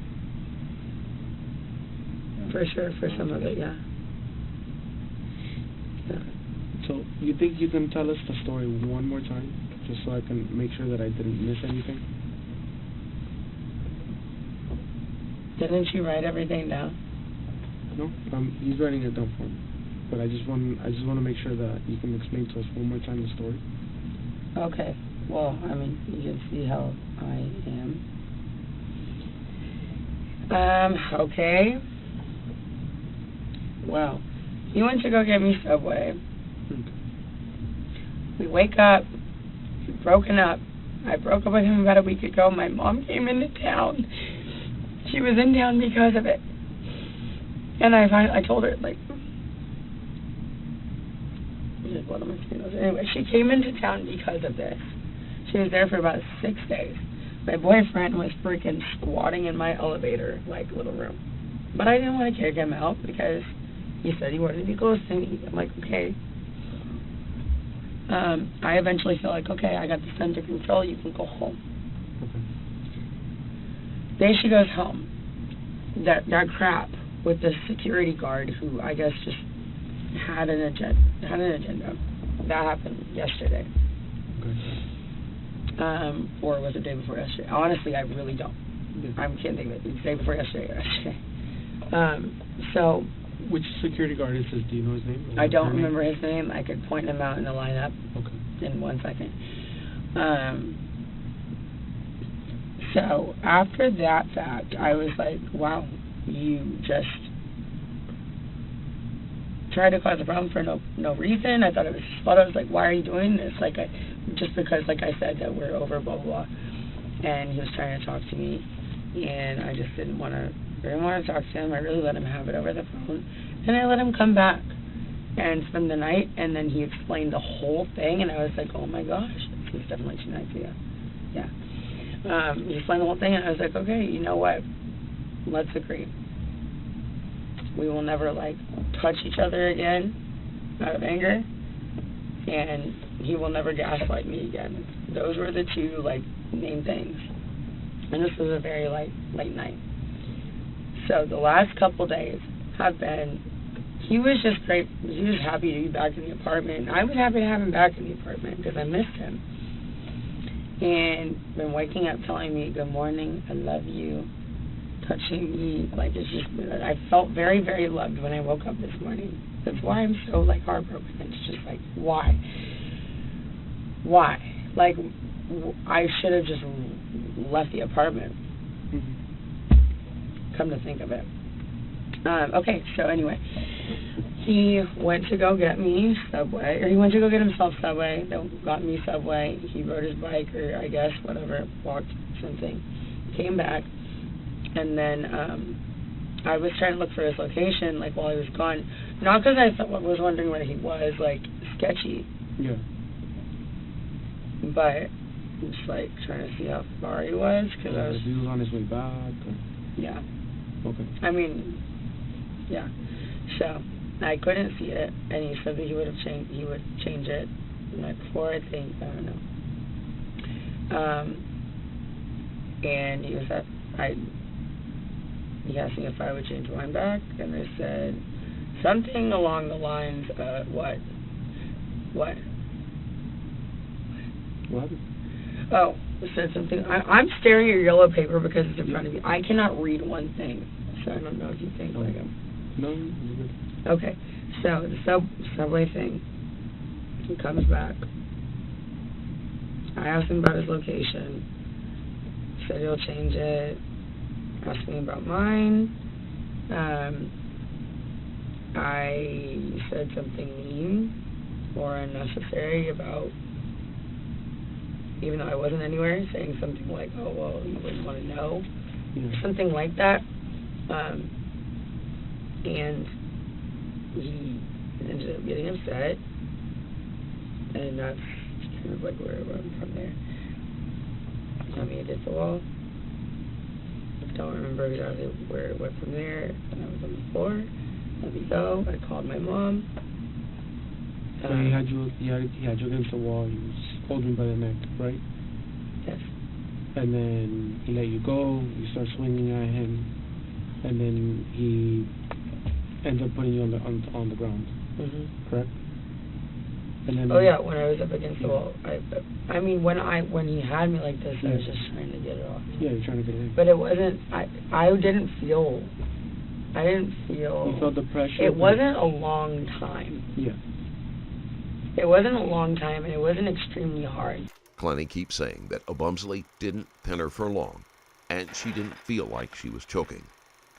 For sure, for some of it, yeah. So, you think you can tell us the story one more time, just so I can make sure that I didn't miss anything? Didn't you write everything down? No, he's writing it down for me. But I just want to make sure that you can explain to us one more time the story. Okay. Well, I mean, you can see how I am. Okay. Well, he went to go get me Subway. We wake up. We've broken up. I broke up with him about a week ago. My mom came into town. She was in town because of it. And I told her, like, what am I saying? Anyway, she came into town because of this. She was there for about 6 days. My boyfriend was freaking squatting in my elevator, like, little room. But I didn't want to kick him out because he said he wanted to be close to me. I'm like, okay. I eventually feel like, okay, I got this under control. You can go home. Okay. Then she goes home. That crap with the security guard who I guess just had an agenda. That happened yesterday. Okay. Or was it the day before yesterday? Honestly, I really don't. I can't think of it. It's the day before yesterday or yesterday. So. Which security guard is this? Do you know his name? I don't remember his name. I could point him out in the lineup. Okay. In 1 second. So after that fact, I was like, wow, you just tried to cause a problem for no reason. I thought it was just fun. I was like, why are you doing this? Like, just because, like I said, that we're over, blah, blah, blah. And he was trying to talk to me, and I just didn't want to talk to him. I really let him have it over the phone. And I let him come back and spend the night, and then he explained the whole thing, and I was like, oh my gosh, this was definitely 2 nights ago. Yeah. He explained the whole thing, and I was like, okay, you know what? Let's agree. We will never, like, touch each other again out of anger, and he will never gaslight me again. Those were the 2, like, main things. And this was a very, like, late night. So the last couple days have been, he was just great. He was happy to be back in the apartment. I was happy to have him back in the apartment because I missed him. And been waking up telling me, good morning, I love you, touching me. Like, it's just, I felt very, very loved when I woke up this morning. That's why I'm so, like, heartbroken. It's just like, why? Why? Like, I should have just left the apartment. Come to think of it. Okay, so anyway, he went to go get me Subway, or he went to go get himself Subway, got me Subway, he rode his bike, or I guess, whatever, walked something, came back, and then, I was trying to look for his location, like, while he was gone, not because I was wondering where he was, like, sketchy, Yeah. but just, like, trying to see how far he was, because I was, He was on his way back. Or... yeah. Okay. I mean, yeah. So I couldn't see it, and he said that he would change it the night before. I think, I don't know. And he asked me if I would change mine back, and I said something along the lines of what? What? Oh, it said something. I'm staring at your yellow paper because it's in front of me. I cannot read one thing, so I don't know if you think like I'm... No, you're good. Okay, so the Subway thing. He comes back. I asked him about his location. He said he'll change it. Asked me about mine. I said something mean or unnecessary about, even though I wasn't anywhere, saying something like, oh, well, you wouldn't want to know. Yeah. Something like that. And he ended up getting upset. And that's kind of like where it went from there. Tell me it did the wall. I don't remember exactly where it went from there. And I was on the floor. Let me go. I called my mom. So he had you against the wall. He was holding you by the neck, right? Yes. And then he let you go. You start swinging at him, and then he ends up putting you on the ground. Mhm. Correct. And then. Oh yeah, when I was up against the wall. I mean, when he had me like this, I was just trying to get it off. Yeah, you're trying to get it in. But it wasn't. I didn't feel. You felt the pressure. It wasn't a long time. Yeah. It wasn't a long time, and it wasn't extremely hard. Clenny keeps saying that Obumsley didn't pin her for long, and she didn't feel like she was choking.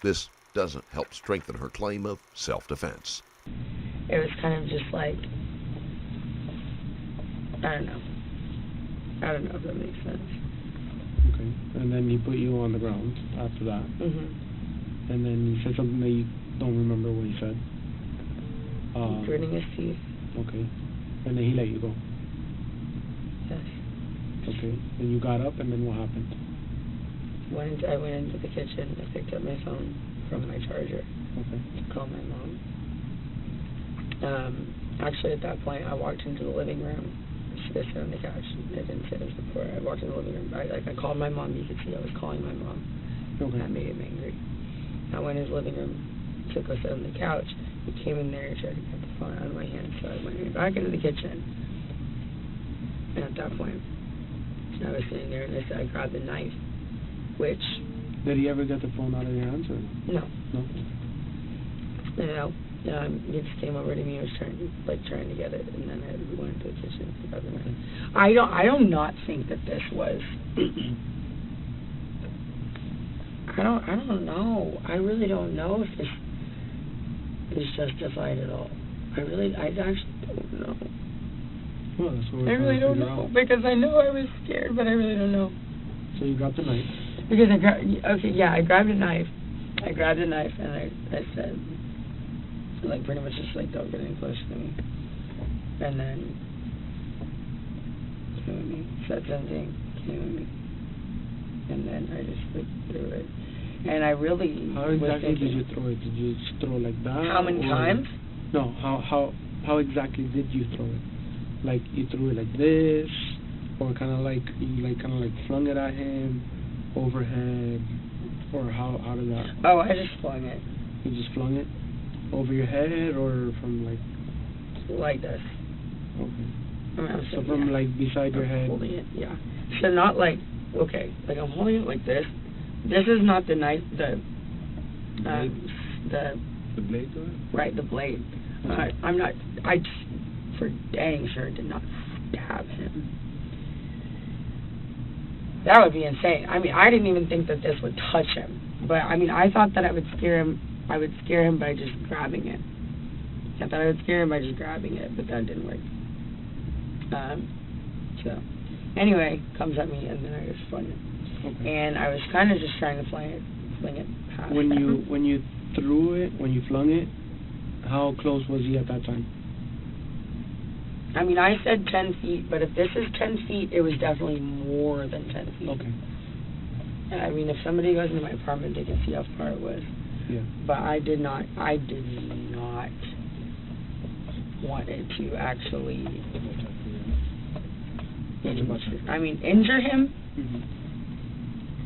This doesn't help strengthen her claim of self-defense. It was kind of just like, I don't know if that makes sense. Okay. And then he put you on the ground after that. Mhm. And then he said something that you don't remember what he said. Gritting his teeth. Okay. And then he let you go. Yes. Okay. And you got up, and then what happened? I went into the kitchen. I picked up my phone from my charger. Okay. To call my mom. Actually, at that point, I walked into the living room. She was sitting on the couch. I didn't say this before. I walked in the living room. I called my mom. You could see I was calling my mom. Okay. That made him angry. I went in his living room, took us on the couch. He came in there and tried to get the phone out of my hand, so I went back into the kitchen. And at that point, I was sitting there, and I grabbed the knife, which... Did he ever get the phone out of your hands, or No. no? No. He just came over to me and was trying to get it, and then I went into the kitchen and grabbed the knife. I don't not think that this was... I don't know. I really don't know if this is justified at all. I actually don't know. Well, that's what I really don't know, because I know I was scared, but I really don't know. So you got the knife. Because I grabbed a knife. I grabbed a knife, and I said, like, pretty much just, like, don't get any closer to me. And then, came at me, said something, came at me. And then I just, like, threw it. And I really How exactly did you throw it? Did you just throw like that? How many times? No, how exactly did you throw it? Like, you threw it like this, or kind of like flung it at him, overhead, or how did that? Oh, I just flung it. You just flung it over your head, or from like this. Okay. I mean, So from like beside your head. Holding it, yeah. So not like, okay, like I'm holding it like this. This is not the knife, the blade to it? Right, the blade. Okay. I for dang sure did not stab him. That would be insane. I mean, I didn't even think that this would touch him. But, I mean, I thought that I would scare him by just grabbing it. I thought I would scare him by just grabbing it, but that didn't work. So, anyway, comes at me, and then I just flung it. Okay. And I was kind of just trying to fling it past When him. you threw it, when you flung it, how close was he at that time? I mean, I said 10 feet, but if this is 10 feet, it was definitely more than 10 feet. Okay. I mean, if somebody goes into my apartment, they can see how far it was. Yeah. But I did not want it to actually, injure him. Mm-hmm.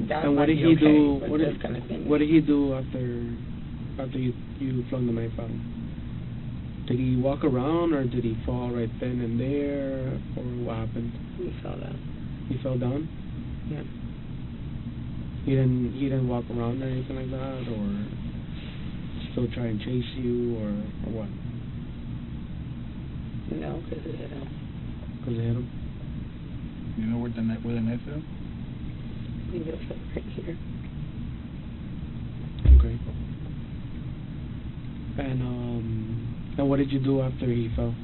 That And might what did be he okay, do? but What this did kind of thing. What did he do after you flung the knife at him? Did he walk around, or did he fall right then and there, or what happened? He fell down. He fell down. Yeah. He didn't walk around or anything like that, or still try and chase you, or what? No, because it hit him. Because it hit him. You know where the knife is? I think it was like right here. Okay. And what did you do after he fell?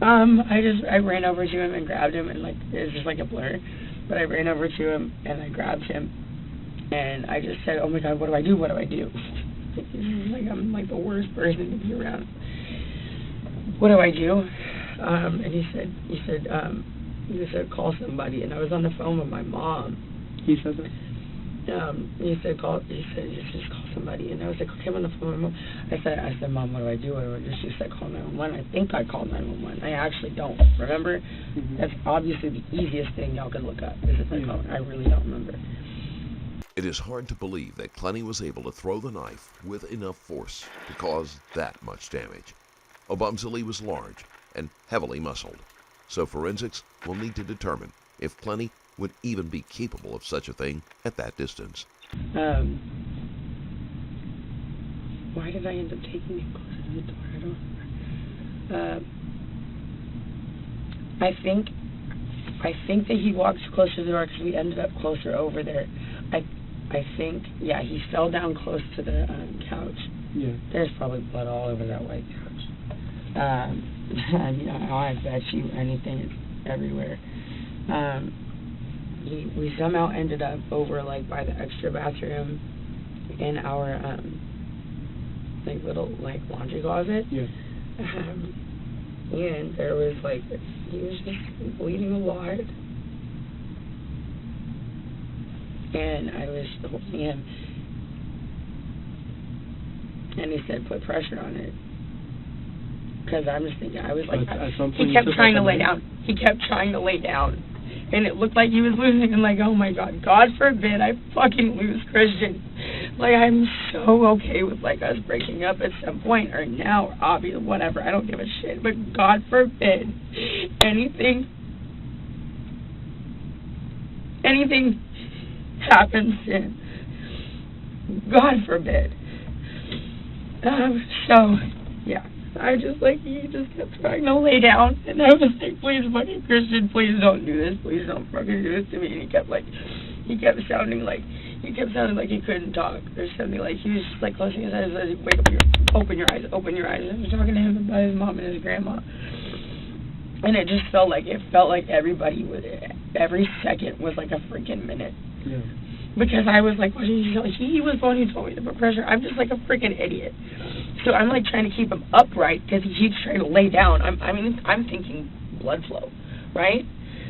I ran over to him and grabbed him, and like it was just like a blur, but I ran over to him and I grabbed him, and I just said, "Oh my God, what do I do? What do I do?" Like I'm like the worst person to be around. What do I do? And he said call somebody, and I was on the phone with my mom. He said that. He said just call somebody, and I was like, okay, I'm on the phone with my mom. I said, Mom, what do I do? She said call 911. I think I called 911. I actually don't remember. Mm-hmm. That's obviously the easiest thing y'all could look up. Is if I called. I really don't remember. It is hard to believe that Clenny was able to throw the knife with enough force to cause that much damage. Obumsali was large and heavily muscled, so forensics will need to determine if Clenny would even be capable of such a thing at that distance. Why did I end up taking it closer to the door? I don't remember. I think that he walked closer to the door because we ended up closer over there. I think, yeah, he fell down close to the couch. Yeah. There's probably blood all over that white couch. I mean, I bet you anything is everywhere. We somehow ended up over like by the extra bathroom in our like little like laundry closet. Yeah. And there was like he was just bleeding a lot, and I was holding him, and he said put pressure on it. Because I'm just thinking, I was like, he kept trying to lay down. He kept trying to lay down. And it looked like he was losing. And like, oh my God, God forbid I fucking lose Christian. Like, I'm so okay with like us breaking up at some point or now, or obviously, whatever. I don't give a shit. But God forbid anything happens to him. God forbid. So, yeah. I just like, he just kept trying to lay down, and I was like, please fucking Christian, please don't do this, please don't fucking do this to me, and he kept sounding like he couldn't talk, or something, like, he was just like closing his eyes, like, wake up, open your eyes, I was talking to him about his mom and his grandma, and it just felt like everybody every second was like a freaking minute. Yeah. Because I was like, he was the one who told me to put pressure. I'm just like a freaking idiot. So I'm like trying to keep him upright because he keeps trying to lay down. I'm thinking blood flow, right?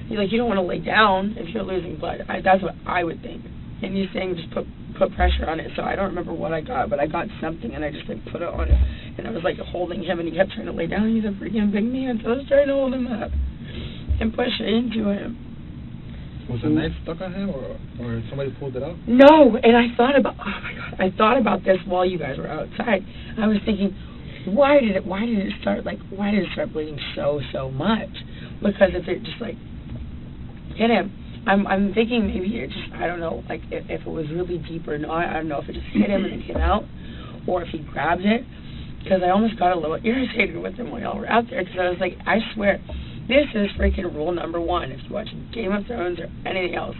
He's like, you don't want to lay down if you're losing blood. That's what I would think. And he's saying just put pressure on it. So I don't remember what I got, but I got something, and I just like put it on it. And I was like holding him, and he kept trying to lay down. He's a freaking big man, so I was trying to hold him up and push it into him. Was the knife stuck on him, or somebody pulled it out? No, and I thought about this while you guys were outside. I was thinking, why did it start bleeding so much? Because if it just like hit him, I'm thinking maybe it just, I don't know, like if it was really deep or not. I don't know if it just hit him and it came out, or if he grabbed it. Because I almost got a little irritated with him while y'all were out there. Because I was like, I swear, This is freaking rule number 1. If you watch Game of Thrones or anything else,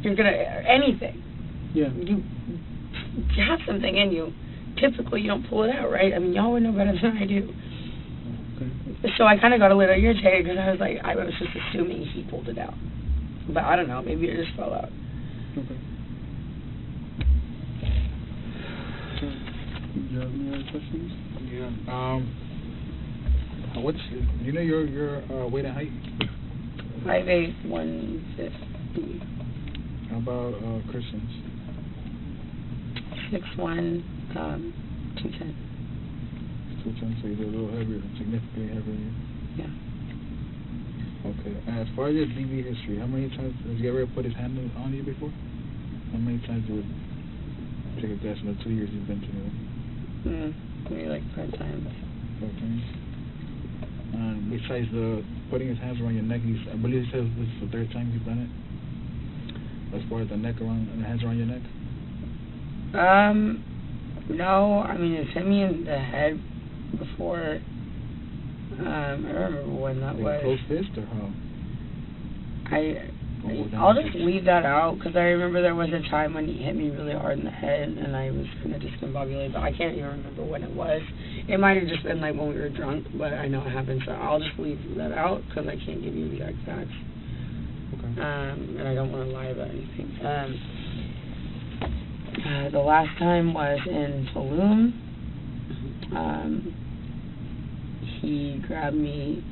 you're gonna, anything. Yeah. You have something in you. Typically, you don't pull it out, right? I mean, y'all would know better than I do. Okay. So I kind of got a little irritated because I was like, I was just assuming he pulled it out. But I don't know. Maybe it just fell out. Okay. Do you have any other questions? Yeah. What's your weight and height? 5'8", 150. How about Christians? 6'1", 210. 210, so you're a little heavier, significantly heavier. Yeah. Okay. And as far as your DV history, how many times has he ever put his hand on you before? How many times you would take a guess in the 2 years you've been together? Maybe like 5 times. 5 times. And besides the putting his hands around your neck, I believe he said this is the 3rd time he's done it. As far as the neck around and the hands around your neck. No. I mean, it's hit me in the head before. I don't remember when that was. Close fist or how? I'll just leave that out because I remember there was a time when he hit me really hard in the head and I was kind of discombobulated, but I can't even remember when it was. It might have just been like when we were drunk, but I know it happened, so I'll just leave that out because I can't give you exact facts. Okay. And I don't want to lie about anything. The last time was in Tulum. He grabbed me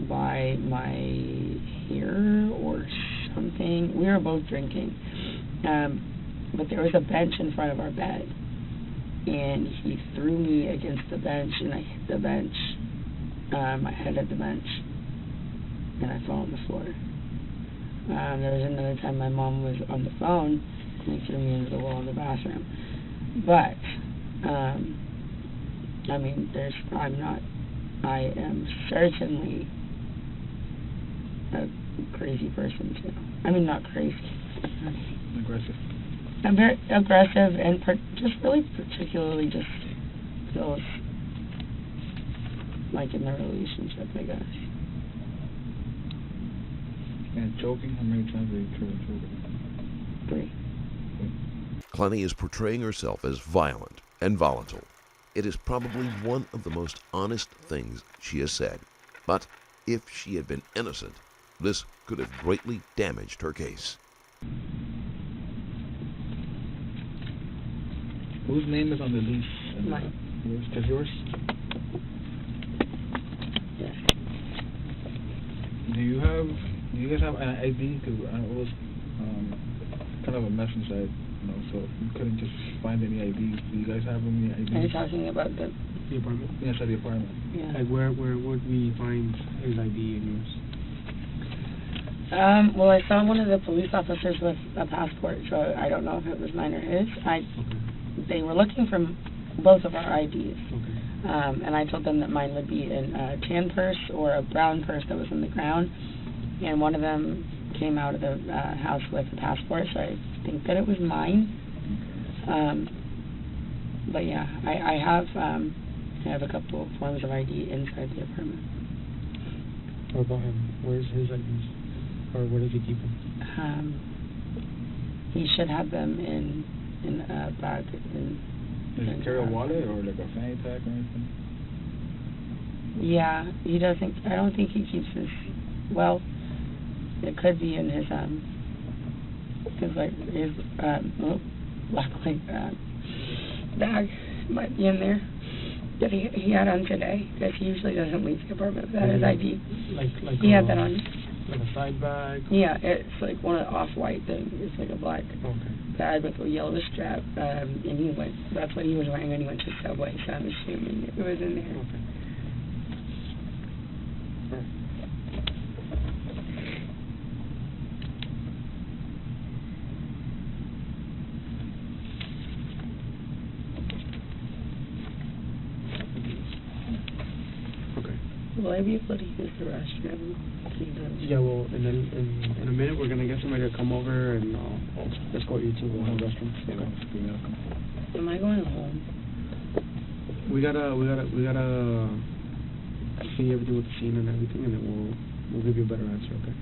by my hair or something. We were both drinking. But there was a bench in front of our bed. And he threw me against the bench and I hit the bench. My head hit the bench. And I fell on the floor. There was another time my mom was on the phone and he threw me into the wall in the bathroom. But, I mean, I am certainly a crazy person too. I mean, not crazy. Aggressive. I'm very aggressive and just really particularly just feels like in a relationship, I guess. And choking, how many times have you tried choking? 3. Clenny is portraying herself as violent and volatile. It is probably one of the most honest things she has said. But if she had been innocent, this could have greatly damaged her case. Whose name is on the lease? Mine. Yours? Just yours? Yes. Do you guys have an ID? Because it was kind of a mess inside, so you couldn't just find any IDs. Do you guys have any IDs? Are you talking about the apartment? Yes, at the apartment. Yeah. Like where would we find his ID and yours? Well, I saw one of the police officers with a passport, so I don't know if it was mine or his. Okay. They were looking for both of our IDs. Okay. And I told them that mine would be in a tan purse or a brown purse that was on the ground. And one of them came out of the house with a passport, so I think that it was mine. But yeah, I have a couple of forms of ID inside the apartment. What about him? Where's his IDs? Or where does he keep them? He should have them in a bag. Does he carry a wallet or like a fanny pack or anything? Yeah, he doesn't. I don't think he keeps his. Well, it could be in his black bag might be in there that he had on today. Because he usually doesn't leave the apartment without his ID. Like he had that on. Like a side bag? Yeah, it's like one of the off-white things. It's like a black bag with a yellow strap. And that's what he was wearing when he went to Subway, so I'm assuming it was in there. Okay. Will I be able to use the restroom? Yeah, well, in a minute we're gonna get somebody to come over and escort you to the restroom. Okay. Am I going home? We gotta see everything with the scene and everything, and then we'll give you a better answer, okay?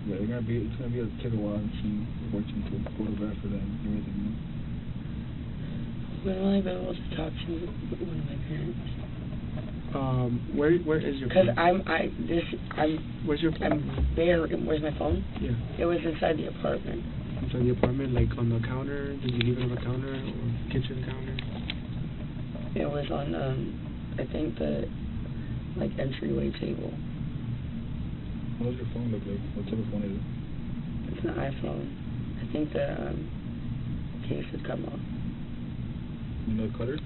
Yeah, it's gonna take a while to see watching to photograph it and everything, you know? When will I be able to talk to one of my parents? Where is your Because phone? Where's your phone? Where's my phone? Yeah. It was inside the apartment. Inside the apartment, like on the counter? Did you leave it on the counter or kitchen counter? It was on, I think the, like, entryway table. What does your phone look like? What type of phone is it? It's an iPhone. I think the case had come off. You know the color?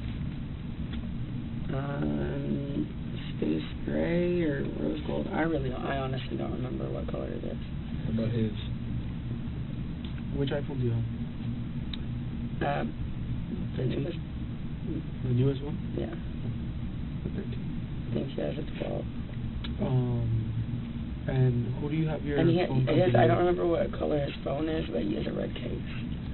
Space gray or rose gold. I honestly don't remember what color it is. What about his? Which iPhone do you have? The newest. The newest one? Yeah. The 13. I think he has a 12. And who do you have your And phone company I don't with? remember what color his phone is, but he has a red case.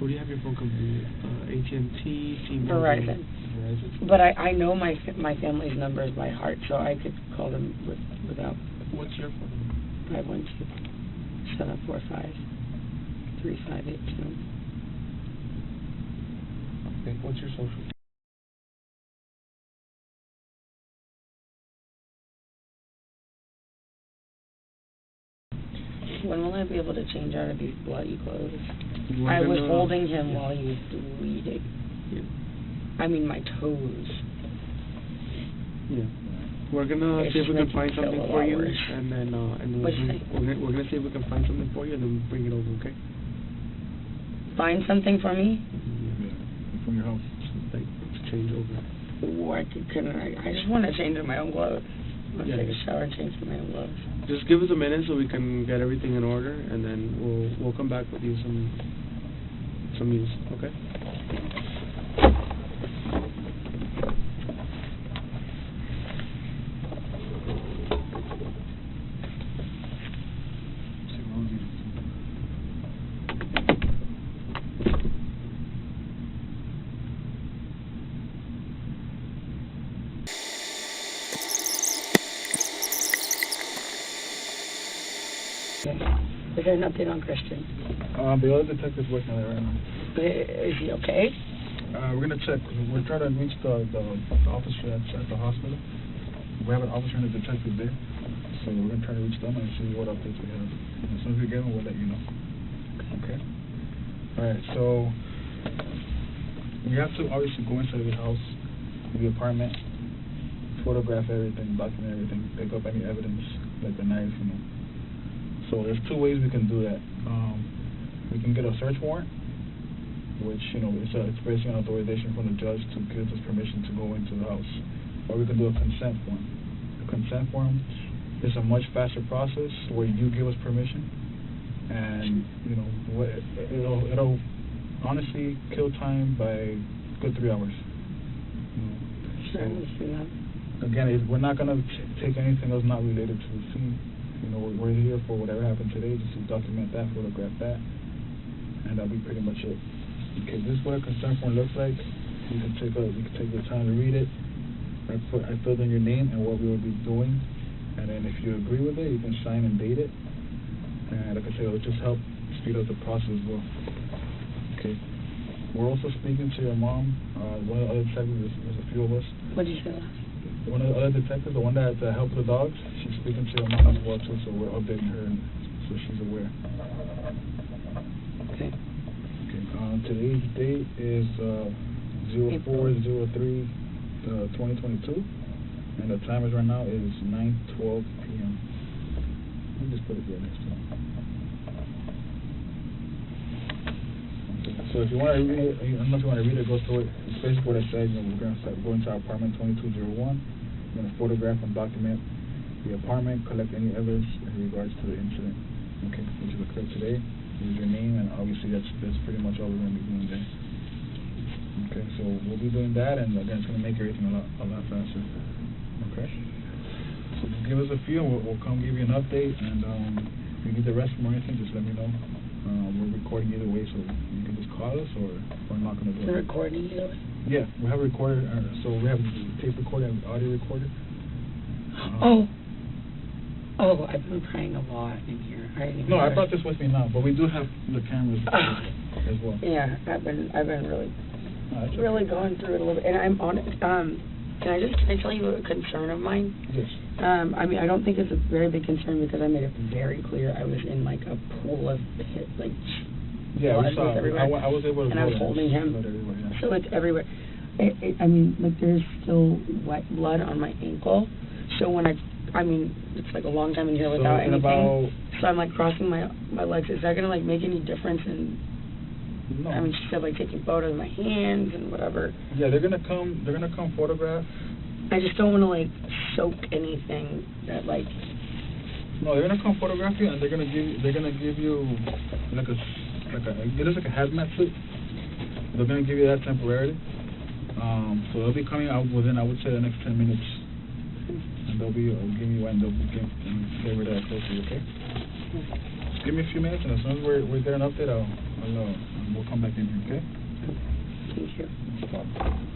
Who do you have your phone company with? AT&T, T-Mobile? Verizon. Verizon? But I know my family's numbers by heart, so I could call them without. What's your phone? 512-745-3582. Okay, what's your social? When will I be able to change out of these bloody clothes? We're I was gonna- holding him yeah. while he was bleeding. Yeah. I mean, my toes. Yeah. We're gonna It's see if we just can find making me feel something a for lot you, worse. and then What'd you say? we're gonna see if we can find something for you, and then bring it over, okay? Find something for me? Yeah. From your house. Like to change over. Or I just want to change in my own clothes. I want to Yeah. take a shower and change in my own clothes. Just give us a minute so we can get everything in order, and then we'll come back with you some news, okay? See Rosie. Is there an update on Christian? The other detective's working on it right now. Is he okay? We're gonna check. We're trying to reach the officer at the hospital. We have an officer and a detective there, so we're gonna try to reach them and see what updates we have. As soon as we get them, we'll let you know. Okay. All right. So we have to obviously go inside the house, the apartment, photograph everything, document everything, pick up any evidence like the knife, you know. So there's two ways we can do that. We can get a search warrant, which, you know, it's basically an authorization from the judge to give us permission to go into the house. Or we can do a consent form. A consent form is a much faster process where you give us permission, and, you know, it'll honestly kill time by a good 3 hours. You know, Sure, let's do that. again, we're not going to take anything else not related to the scene. You know, we're here for whatever happened today, just to document that, photograph that, and that'll be pretty much it. Okay, this is what a consent form looks like. You can take the time to read it. I filled in your name and what we will be doing, and then if you agree with it, you can sign and date it. And like I said, it'll just help speed up the process as well. Okay. We're also speaking to your mom. One of the other detectives, there's a few of us. What did you say last? One of the other detectives, the one that helped the dogs, she's speaking to your mom as well too, so we're updating her so she's aware. Okay. Okay. Today's date is 04/03/2022, and the timer right now is 9:12 p.m. Let me just put it here next to it. So if you want to read it, I don't know if you want to read it, go through it. It's basically what it says. You know, we're going to go into our apartment 2201. We're going to photograph and document the apartment, collect any evidence in regards to the incident. Okay, which has occurred today. Use your name, and obviously that's pretty much all we're going to be doing there. Okay, so we'll be doing that, and again, it's going to make everything a lot faster. Okay. So just give us a few, and we'll come give you an update. And if you need the rest or anything, just let me know. We're recording either way, so you can just call us, or we're not going to do it. The recording, either way? Yeah, we have a recorder, so we have a tape recorder and audio recorder. Oh, I've been praying a lot in here. I didn't even No, I know. brought this with me now, but we do have the cameras as well. Yeah, I've been really No, that's okay. really going through it a little bit, and I'm on it. Can I tell you a concern of mine? Yes. I mean, I don't think it's a very big concern because I made it very clear I was in like a pool of like Yeah, blood we saw was it. everywhere. I was able to And I was blood it. holding him. Blood everywhere, yeah. So it's everywhere. I mean, like there's still wet blood on my ankle. So when I mean, it's like a long time in here So without in anything. about- So I'm like crossing my legs. Is that gonna like make any difference in? No. I mean, she said like taking photos of my hands and whatever. Yeah, they're gonna come photograph. I just don't want to like soak anything that like. No, they're gonna come photograph you, and they're gonna give you like it is like a hazmat suit. They're gonna give you that temporarily. So they'll be coming out within, I would say, the next 10 minutes, and they'll be giving you and they'll be they were there close to you. Okay. Just give me a few minutes, and as soon as we get an update, we'll come back in here. Okay. Thank you. No problem.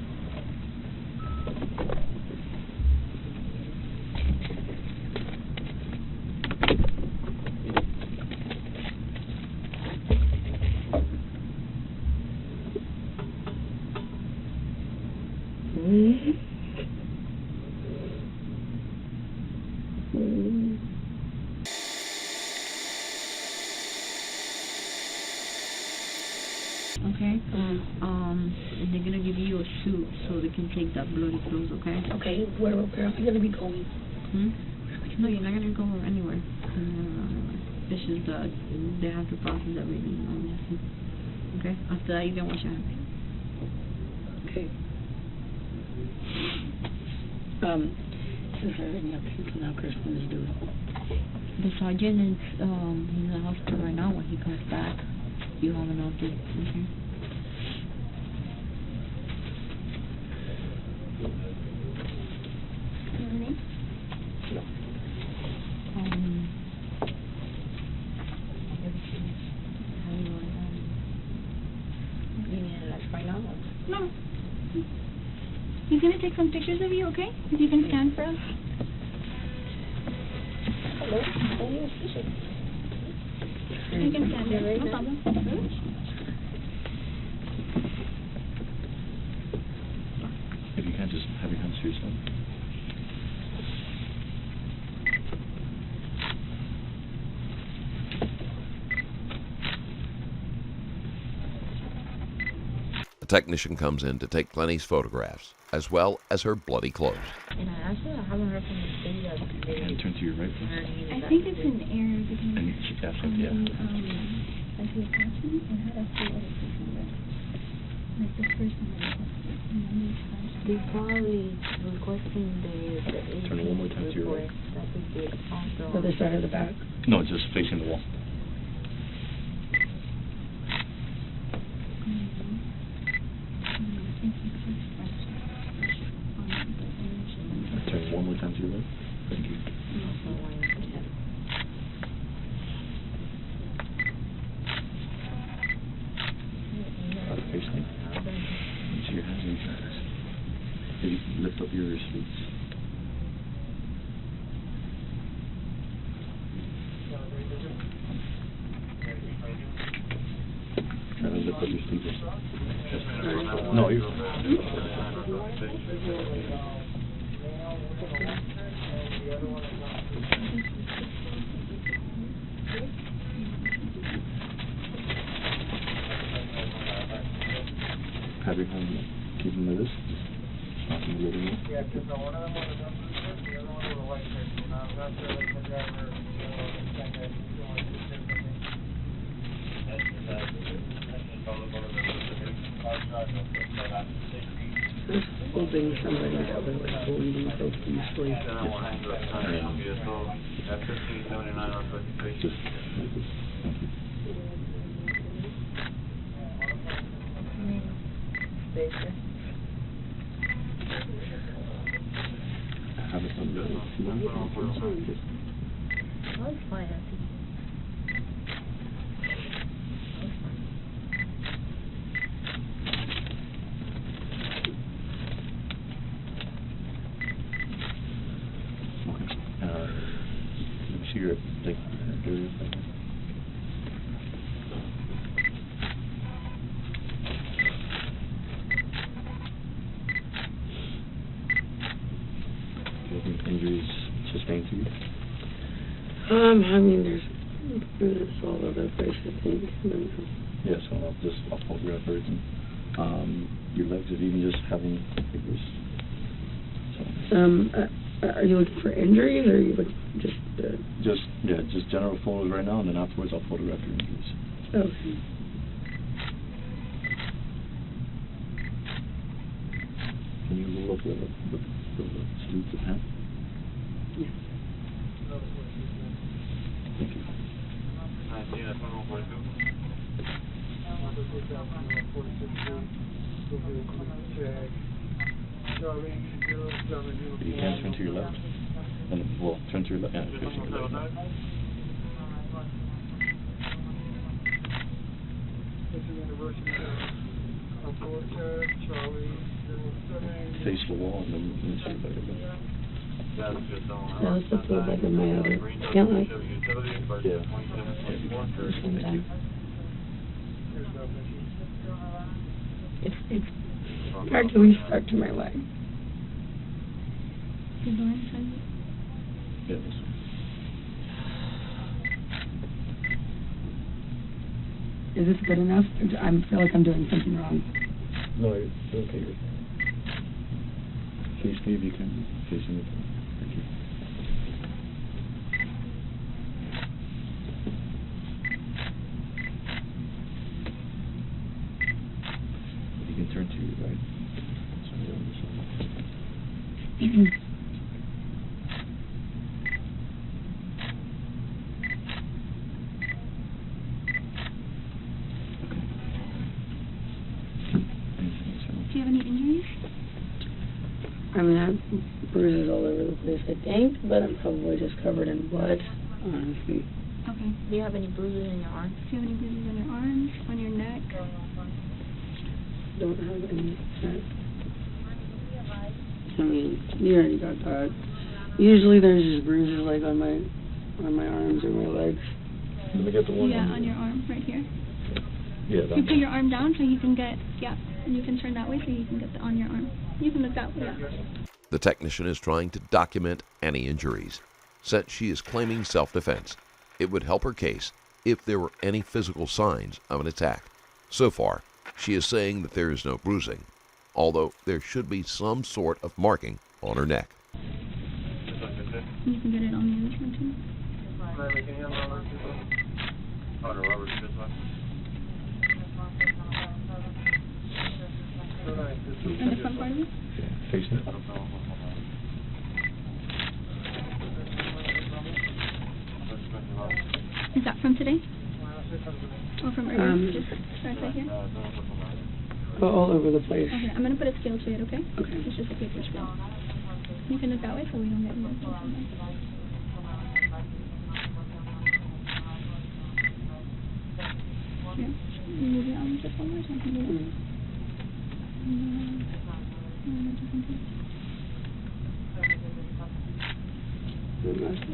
Okay? They're gonna give you a suit so they can take that bloody clothes, okay? Okay, where am I gonna be going? No, you're not gonna go anywhere. It's just they have to process everything on this. Okay? After that, you can wash your hands. Okay. Is there any updates on how Kristen is doing? The sergeant is in the hospital right now. When he comes back, you have an update, okay? No. You need it like right now? No. He's gonna take some pictures of you, okay? If you can stand for us. Hello? Oh, yes, yes. You can stand there, no problem. If you can, just have your hands to yourself. A technician comes in to take Glennie's photographs, as well as her bloody clothes. And I actually haven't heard from the city that And turn to your right, please. I think it's an error because And you should ask them, yeah. like the attachment, it had a few other people there. Like the first one that they probably requesting the Turn it one more time to your right. that we did also. For the side or the back? No, just facing the wall. Turn one more time to your right. Thank you. Face me. You see your hands in your eyes. Maybe lift up your sleeves. Try to lift up your sleeves. No, you're have your hand, keep them like this. Not in the living room. Hoping somebody that was like holding themselves peacefully. Just like this. Thank you. I have it on the if you want. Just That's fine, I think. Okay. Let me see your, like, area. Do you have any injuries sustained to you? I mean, there's all over the place, I think. Yeah, so I'll photograph everything. Your legs, if you can just have them like this. So. Are you looking for injuries, or are you looking just? Just general photos right now, and then afterwards I'll photograph your injuries. Okay. Can you roll up the sleeve of the pant? Yeah. Thank you. You can turn to your left. And, well, turn to your left. Yeah, facing your left. Face the wall and then you see better. That was the full back of my other pant leg. Yeah. Thank you. It's practically stuck to my leg. The door inside. Yeah, this one. Is this good enough? I feel like I'm doing something wrong. No, you're okay. Face me if you can. Face me. Thank you. You can turn to your right. Turn to the other side. Do you have any injuries? I mean, I have bruises all over the place, I think, but I'm probably just covered in blood, honestly. Okay. Do you have any bruises in your arms? Do you have any bruises on your arms, on your neck? Don't have any. I mean, you already got that. Usually there's just bruises like on my arms or my legs. Let me get the one. Yeah, on your arm, right here. Yeah, You put your arm down so you can get, and you can turn that way so you can get the on your arm. You can look that way, yeah. The technician is trying to document any injuries. Since she is claiming self-defense, it would help her case if there were any physical signs of an attack. So far, she is saying that there is no bruising, although there should be some sort of marking on her neck. You can get it on the other one too. And the front part of it? Yeah, face it. Is that from today? Or from earlier? Just start right here? All over the place. Okay, I'm going to put a scale to it, okay? Okay. It's just a paper scale. You can look that way so we don't get more information. Yeah. Move your arm just one more time.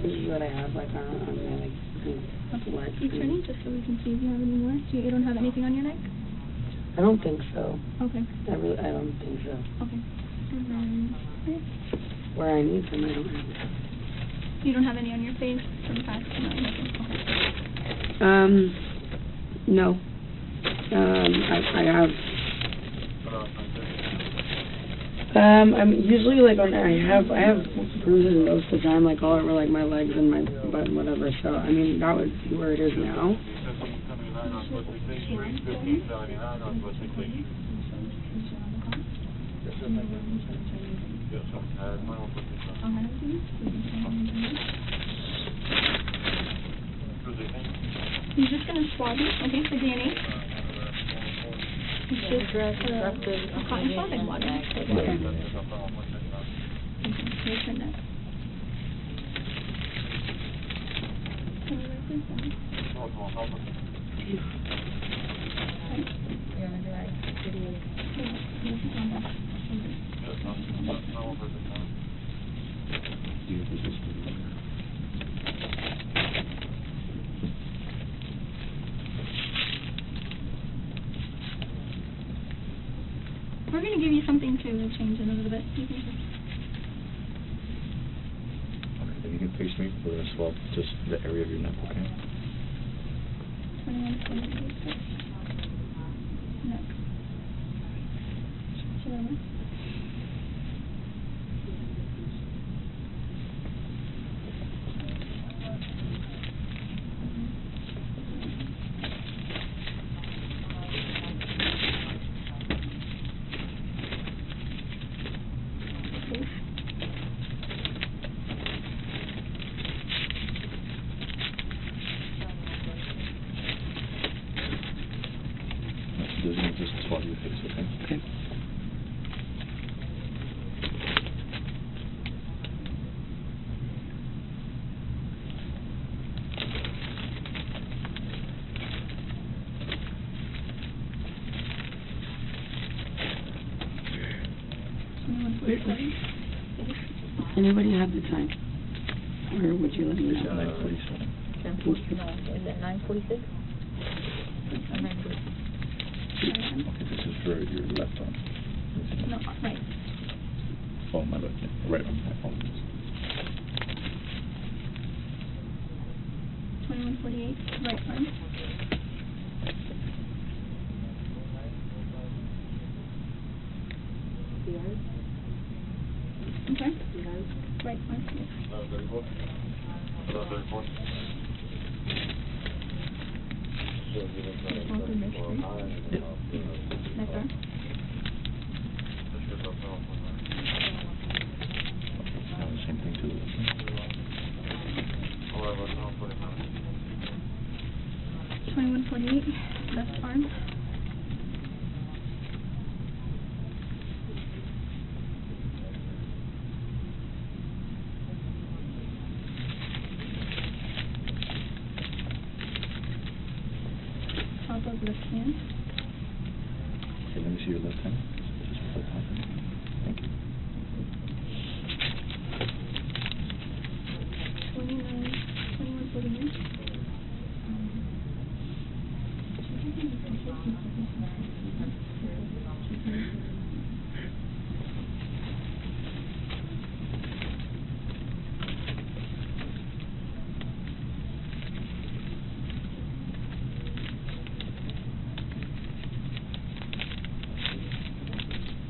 This is what I have, like, on my, like, Okay. Keep turning just so we can see if you have any more. So you don't have anything on your neck? I don't think so. Okay. I don't think so. Okay. And then, okay. Where I need them, I don't have them. You don't have any on your face from the past? No, nothing. Okay. No. I have. I'm usually like I have bruises most of the time, like all over like my legs and my butt and whatever. So I mean that would be where it is now. You're just gonna swab it, okay, for DNA. It's just a cotton swab and water. Okay. Here's your neck. Do you resist it? something to change in a little bit. You can just... Okay, then you can face me. We're gonna swab just the area of your neck, okay? 21, 28, neck. Should I move? Just swab your face, okay? Okay. Anybody have the time? Or would you like me to? 9:47. 10:40, no, is it 9:46? 9:46. Okay, this is for your left arm. No, right. Oh, my left, right arm. I apologize. 2148, right arm. Okay. Right arm. Neck arm. Now the same thing to the left. 2148, left arm. Top of left hand. Okay, let me see your left hand. Just put that on. Thank you. 2149.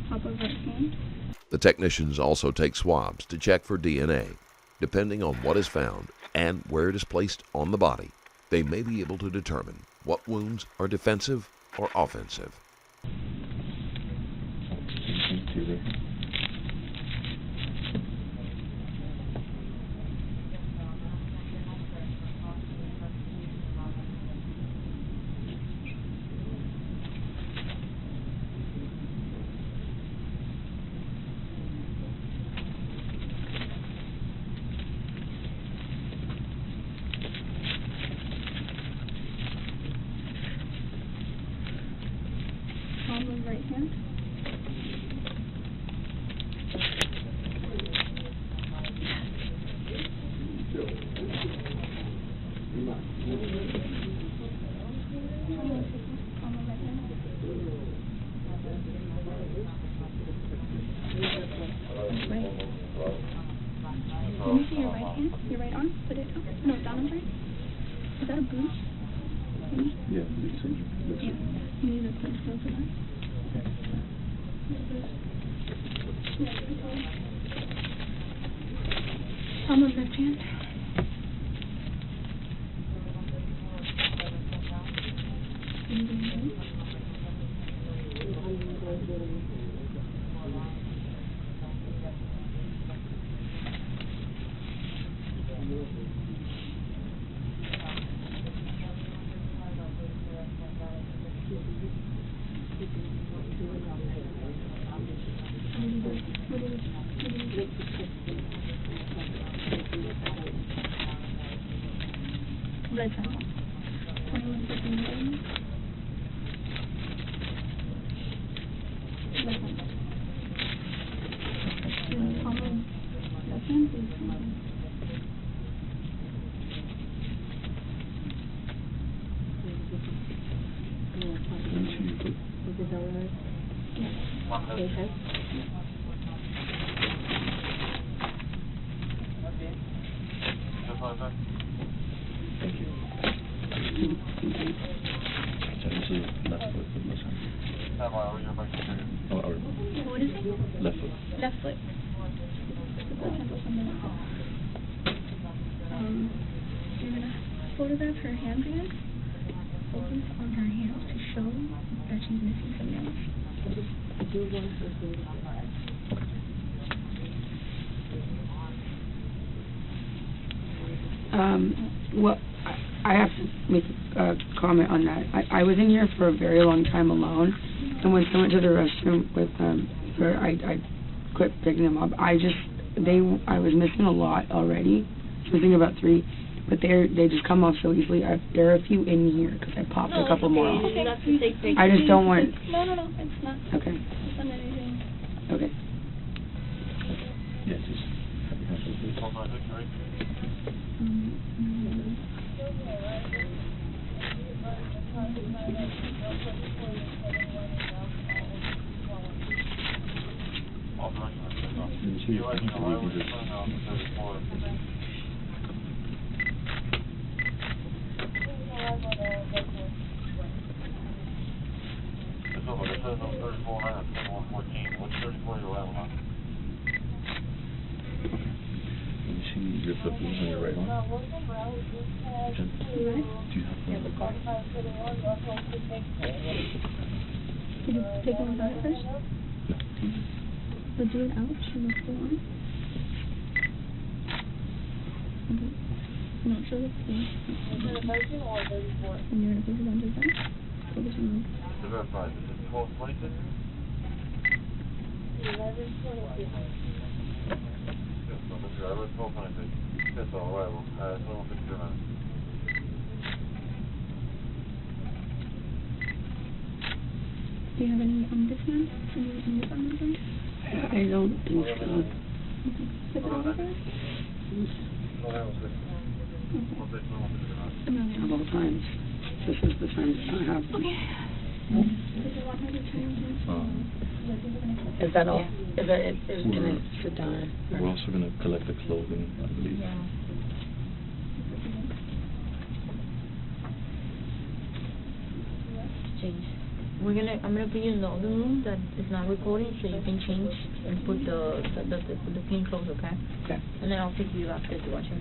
Top of right hand. The technicians also take swabs to check for DNA. Depending on what is found and where it is placed on the body, they may be able to determine what wounds are defensive or offensive. Same thing to your right. Palm of right hand. Palm of right hand. Right. Let me see your right hand, your right arm. Put it up. No, down on right. Is that a bruise? Yeah, it's in your Yeah. You need to put it over that. Palm of left hand. Blood sample. 2149. Blood sample. And palm of left hand, please. Let me see your foot. Yeah. Thank you. So this is left foot with left hand. Oh, our What is it? left foot. Left foot. You're gonna photograph her handbag. Focus on her hands to show that she's missing some nails. Well, I have to make a comment on that. I was in here for a very long time alone, and when someone went to the restroom with her, I quit picking them up. I was missing a lot already. I was missing about 3, but they just come off so easily. There are a few in here because I popped a couple more off. I just don't want. No, it's not. Okay. It's not anything. Okay. Yeah, just have your hands with this. You see your flip is on your right arm? Jen, do you have the Did you take one out first? No. But do it out. She looks still on. Okay. No, show the screen. And you're gonna focus on the side. Focus on the. Do you have any this one? Any this on this one? I don't think so. Okay. Put it over there. Several times. This is the time I have. Okay. Did you want her to turn? Is that all? Is that it? Can I sit down? We're also going to collect the clothing, I believe. Change. I'm gonna put you in the other room that is not recording, so you can change and put the clean clothes, okay? Okay. And then I'll take you after to watch him.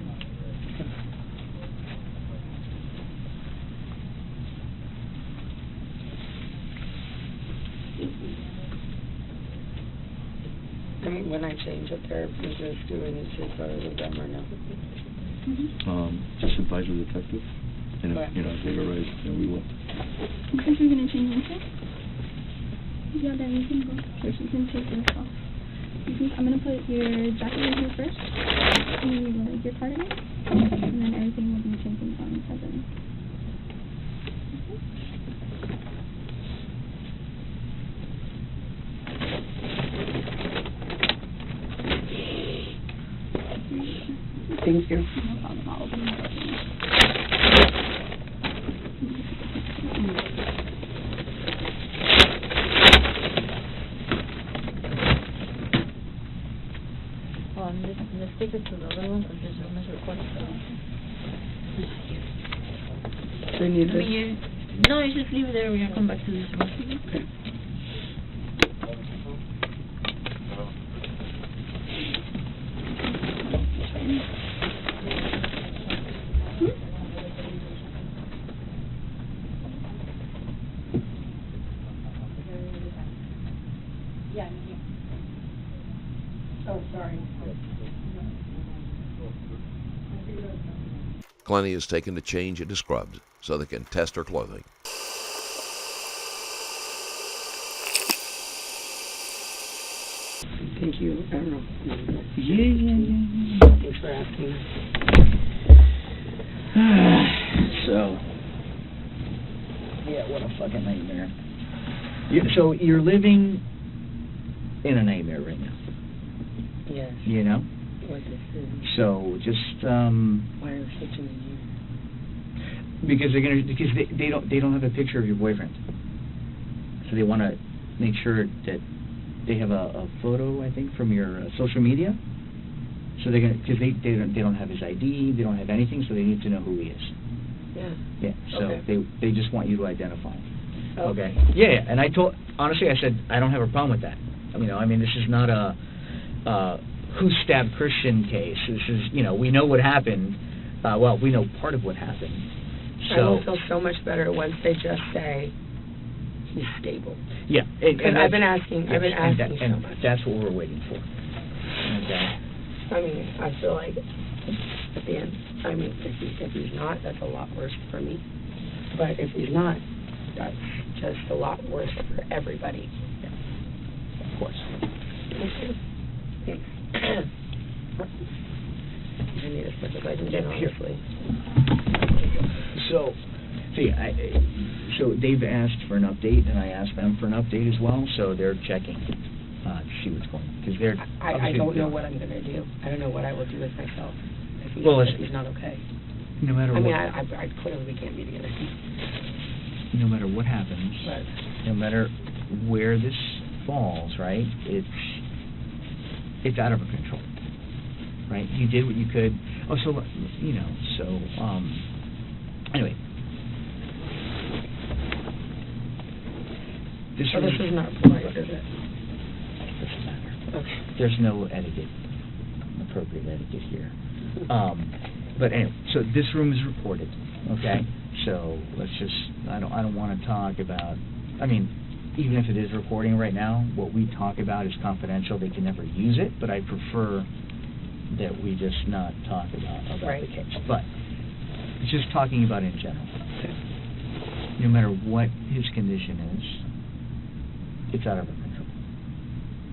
And when I change up there, is this doing any take photos of them or no? Just advise the detective, and if, Okay. if they arise, then we will. Since you're gonna change into, yeah, then you can go. Here, you can take this off. I'm gonna put your jacket in here first, and then your cardigan, and then everything will be changing on seven. Thank you. No problem. I'll open it up. Let's take it to the other one because there's a much recording. Do you need this? No, you just leave it there. We're gonna come back to this one. Okay. Clenny is taken to change into scrubs so they can test her clothing. Thank you, Admiral. Yeah. Thanks for asking. So, yeah, what a fucking nightmare. So you're living in a nightmare right now, Yes. you know? What this is. So just Why are they switching to you? because they don't have a picture of your boyfriend, so they want to make sure that they have a photo, I think, from your social media. So they're gonna, because they don't have his ID, they don't have anything, so they need to know who he is. Yeah. Yeah. So Okay. they just want you to identify him. Oh. Okay. Yeah. And I honestly, I said I don't have a problem with that. I mean, this is not a who stabbed Christian case. This is, we know what happened. Well, we know part of what happened. I will feel so much better once they just say he's stable. Yeah. Because I've been asking so and much. that's what we're waiting for. Okay. I mean, I feel like at the end, if he's not, that's a lot worse for me. But if he's not, that's just a lot worse for everybody. Yeah. Of course. Thanks. I need as much as I can get, honestly. So, so they've asked for an update, and I asked them for an update as well. So they're checking to see what's going on, because they're. I don't know what I'm gonna do. I don't know what I will do with myself if he's not okay. No matter what. I clearly we can't be together. No matter what happens, But no matter where this falls, right? It's out of our control, right? You did what you could. Oh, so anyway. This is not polite, is it? Doesn't matter. Okay. There's no appropriate etiquette here. But anyway, so this room is recorded, okay? So let's just, I don't want to talk about, even if it is recording right now, what we talk about is confidential. They can never use it, but I prefer that we just not talk about Right. the case. But just talking about in general. No matter what his condition is, it's out of our control,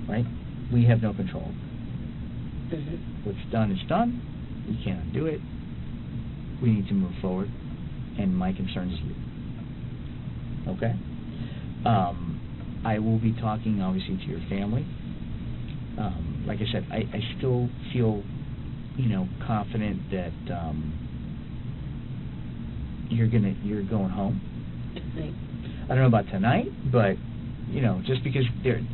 right? We have no control. Mm-hmm. What's done is done. We can't undo it. We need to move forward, and my concern is you. Okay? I will be talking, obviously, to your family. Like I said, I still feel, confident that you're going home. Tonight. I don't know about tonight, but just because the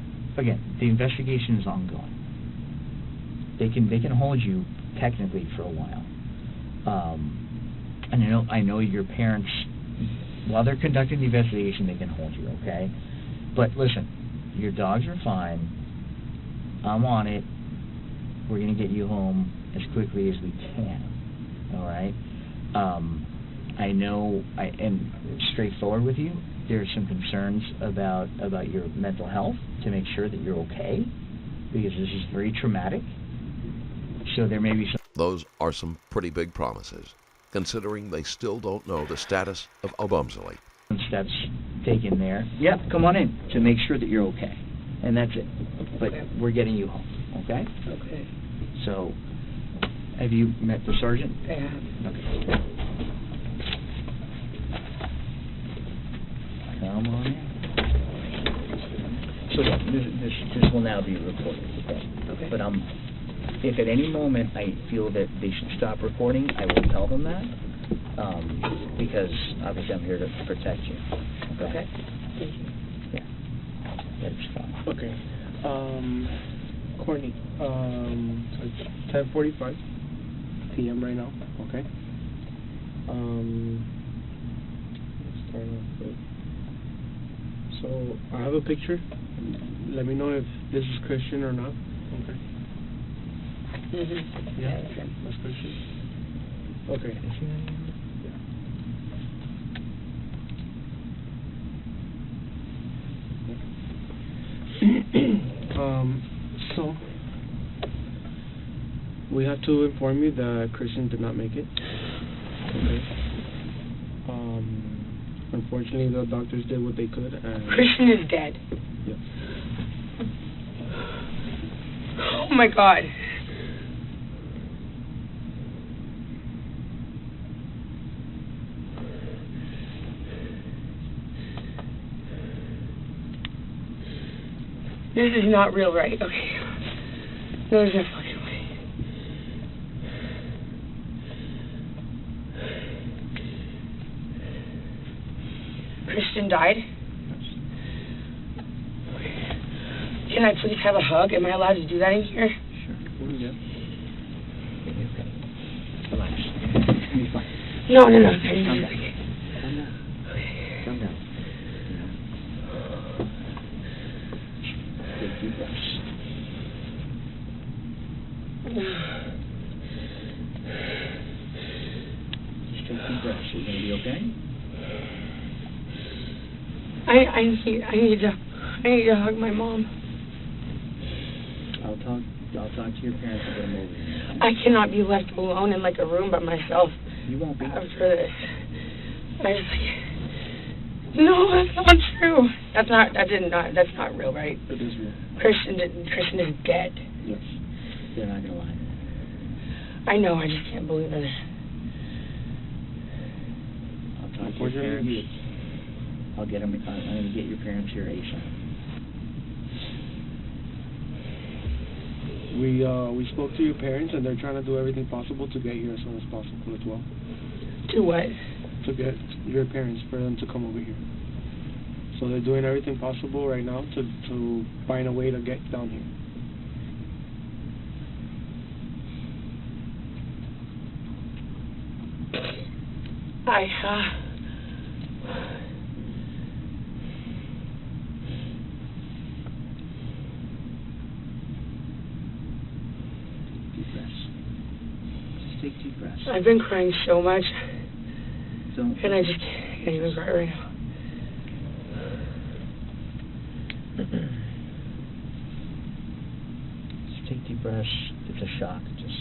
investigation is ongoing. They can hold you technically for a while. And I know your parents, while they're conducting the investigation, they can hold you, okay? But listen, your dogs are fine. I'm on it. We're going to get you home as quickly as we can, all right? I know, and straightforward with you, there are some concerns about your mental health, to make sure that you're okay, because this is very traumatic. So there may be some... Those are some pretty big promises, considering they still don't know the status of Obumsali. Steps taken there. Yep, come on in, to make sure that you're okay. And that's it. But we're getting you home, okay? Okay. So, have you met the sergeant? I have. Okay. Come on in. So yeah, this will now be recorded, okay? Okay. But if at any moment I feel that they should stop recording, I will tell them that, because obviously I'm here to protect you. Okay. Thank you. Yeah. That's fine. Okay. Courtney, so it's 10:45 p.m. right now, okay? Let's start off with... So, I have a picture. Let me know if this is Christian or not, okay? Mm-hmm. Yeah, that's Christian. Okay. So we have to inform you that Christian did not make it. Okay. Unfortunately, the doctors did what they could. And Christian is dead. Yes. Oh my God. This is not real, right? Okay. There's no fucking way. Christian died? Okay. Can I please have a hug? Am I allowed to do that in here? Sure. Yeah. No, 30 Calm seconds. down. Calm down. Calm down. Take deep breaths. Just take deep breaths. You're gonna be okay? I need to hug my mom. I'll talk to your parents and get them over here. I cannot be left alone in like a room by myself You won't be. after this. No, that's not true. That's not real, right? It is real. Christian is dead. Yes. They're not gonna lie. I know, I just can't believe it. I'll talk to your parents. I'm gonna get your parents here ASAP. We spoke to your parents, and they're trying to do everything possible to get here as soon as possible as well. To what? To get your parents, for them to come over here. So they're doing everything possible right now to find a way to get down here. Deep breaths. Just take deep breaths. I've been crying so much, Don't. and I just can't even cry right now. Just take deep breaths. It's a shock. Just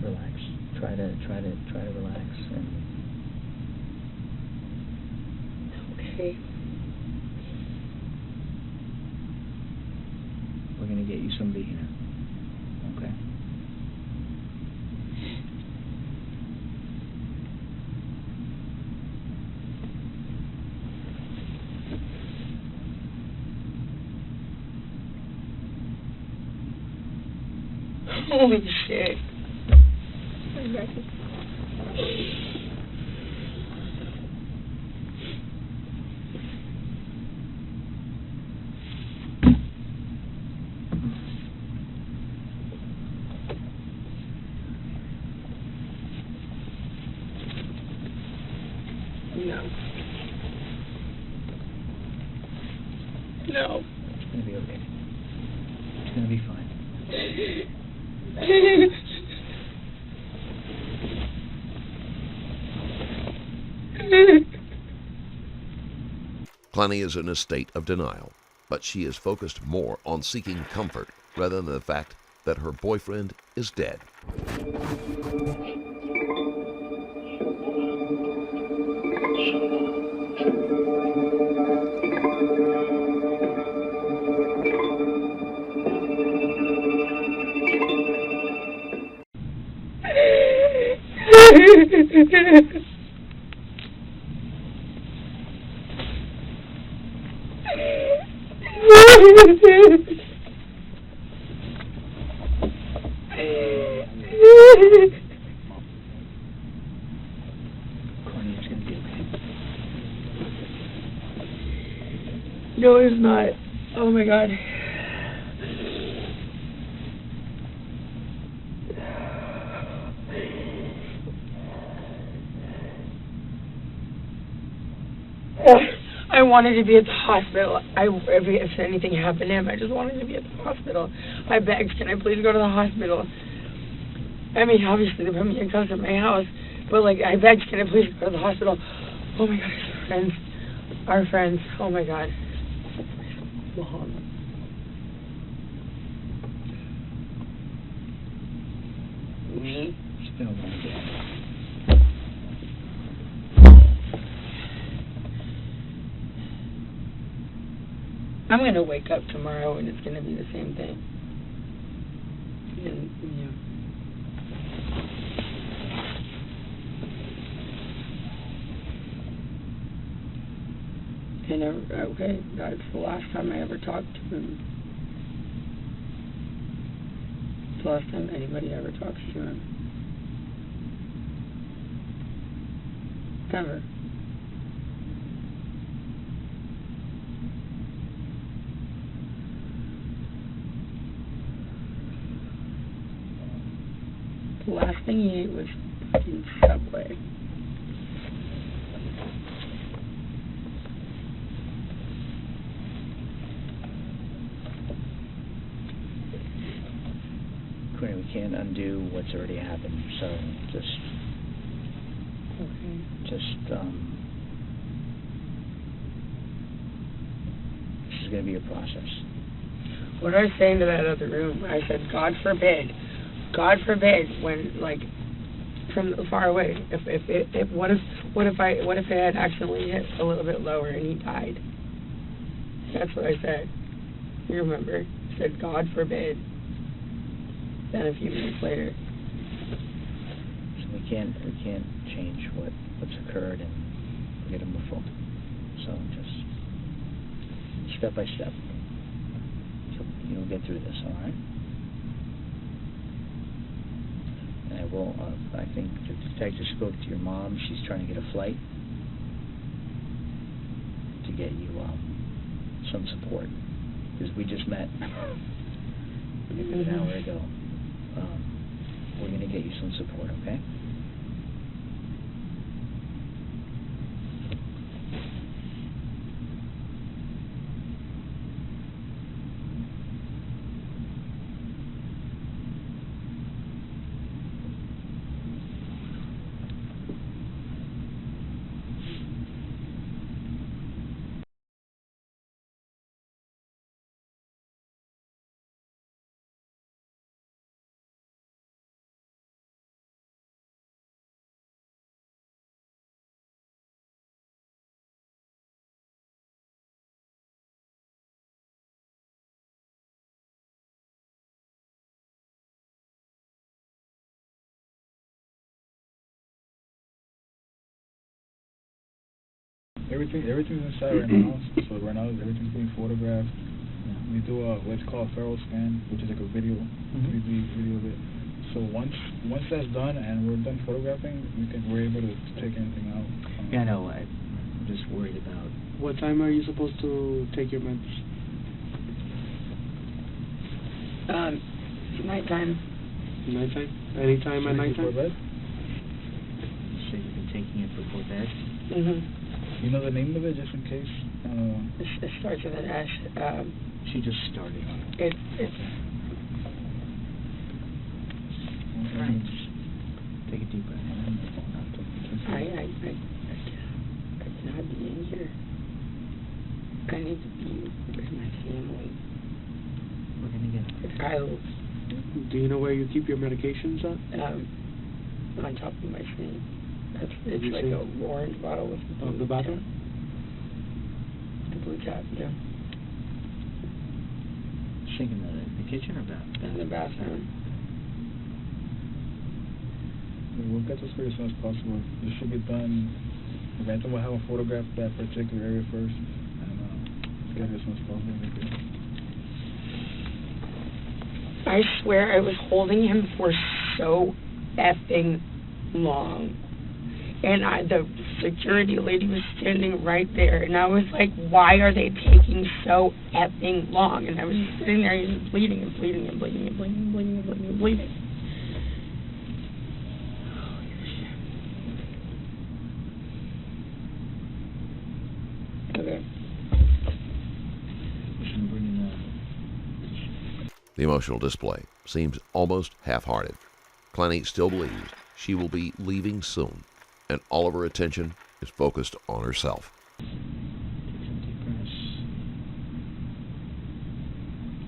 relax. Try to relax. And Okay. we're gonna get you somebody here. Okay. Holy shit. No. No. It's gonna be okay. It's gonna be fine. Clenny is in a state of denial, but she is focused more on seeking comfort rather than the fact that her boyfriend is dead. Corny, it's gonna be okay. No, it's not. Oh my god. I wanted to be at the hospital. If anything happened to him, I just wanted to be at the hospital. I begged, can I please go to the hospital? I mean, obviously they put me in custody at my house, but like, I begged, can I please go to the hospital? Oh my god, our friends, oh my god. Mom. Me? It's been a long day. I'm gonna wake up tomorrow and it's gonna be the same thing. And, yeah. And okay, that's the last time I ever talked to him. It's the last time anybody ever talks to him. Ever. The last thing he ate was fucking Subway. Quinn, we can't undo what's already happened, so just, this is going to be a process. What I was saying to that other room, I said, God forbid, when, like, from far away, what if it had accidentally hit a little bit lower and he died? That's what I said. You remember? I said, God forbid. Then a few minutes later. So we can't change what's occurred and get him a full. So just step by step. So you'll get through this, all right? And I will. I think the detective spoke to your mom. She's trying to get a flight to get you some support because we just met an hour ago. We're going to get you some support, okay? Everything's inside right now. So right now everything's being photographed. We do what's called a feral scan, which is like a video, 3D video of it. So once that's done and we're done photographing, we're able to take anything out. Yeah, I know. I'm just worried about. What time are you supposed to take your meds? Nighttime. Nighttime? Anytime at nighttime? Before bed? So you've been taking it before bed? Mm-hmm. You know the name of it, just in case? It starts with an S. She just started on it. It's All right, just take a deep breath. I cannot be in here. I need to be with my family. We're gonna get it. I'll, Do you know where you keep your medications at? on top of my sink. It's You like see? a orange bottle with a Of the bathroom? The blue cap, yeah. Sink in the kitchen or bath? In the bathroom. We'll get this for you as soon as possible. It should be done. Eventually we'll have a photograph of that particular area first, and let's get it as soon as possible. I swear I was holding him for so effing long. And the security lady was standing right there, and I was like, why are they taking so effing long? And I was just sitting there, just bleeding and bleeding and bleeding and bleeding and bleeding and bleeding and bleeding. Okay. The emotional display seems almost half-hearted. Clenny still believes she will be leaving soon, and all of her attention is focused on herself. Take some deep breaths.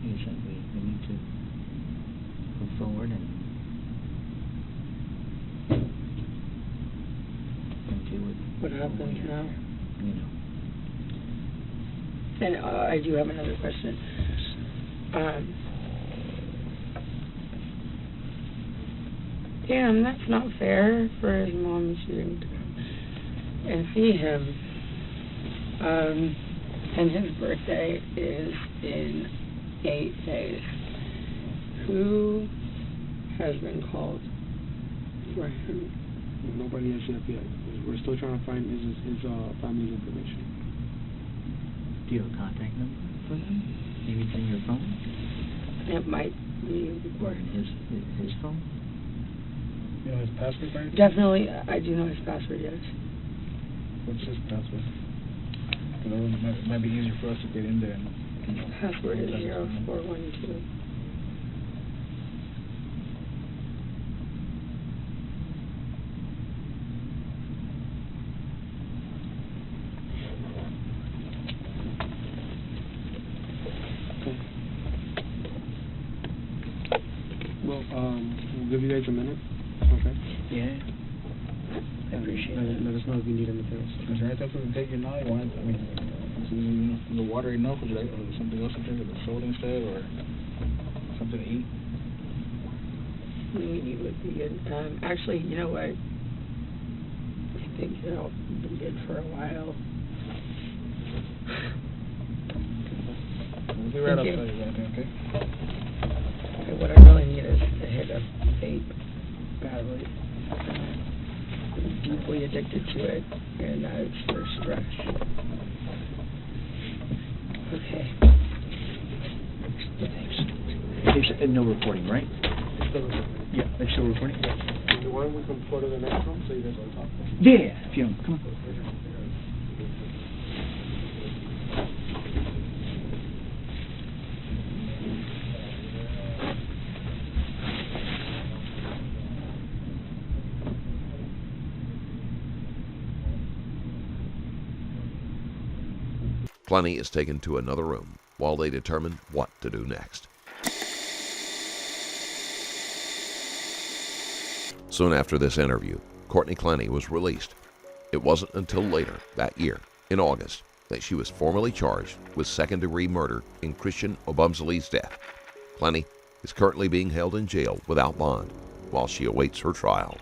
You said we need to move forward and deal with What happens now? You know. And I do have another question. Damn, that's not fair for his mom and shooting to come and see him. And his birthday is in 8 days. Who has been called for him? Nobody has yet. We're still trying to find his family's information. Do you have a contact number for them? Maybe it's in your phone? It might be Or in his phone? You know his password, right? Definitely, I do know his password, yes. What's his password? Because it might be easier for us to get in there and, you know. Password is 0412. Well, we'll give you guys a minute, okay? Yeah. I appreciate it. Let us know if you need anything else. Is there anything we can take you now? You want, I mean, is the water enough? Would you like something else to drink, or soda instead, or something to eat? Maybe would be good. Actually, you know what? I think that'll be good for a while. We'll be right Thank you. outside, you guys, okay? Okay, what I really need is a hit of vape badly. I'm deeply addicted to it, and it's for stress. Okay. There's no recording, right? Yeah, they're still recording? If you want, we can go to the next room so you guys can talk. Yeah, if you don't, come on. Plenty is taken to another room while they determine what to do next. Soon after this interview, Courtney Clenny was released. It wasn't until later that year, in August, that she was formally charged with second-degree murder in Christian Obumsalee's death. Clenny is currently being held in jail without bond while she awaits her trial.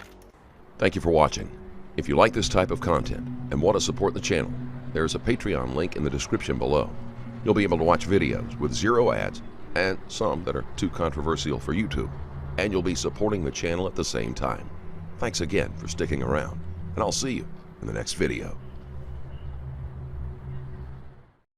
Thank you for watching. If you like this type of content and want to support the channel, there is a Patreon link in the description below. You'll be able to watch videos with 0 ads and some that are too controversial for YouTube, and you'll be supporting the channel at the same time. Thanks again for sticking around, and I'll see you in the next video.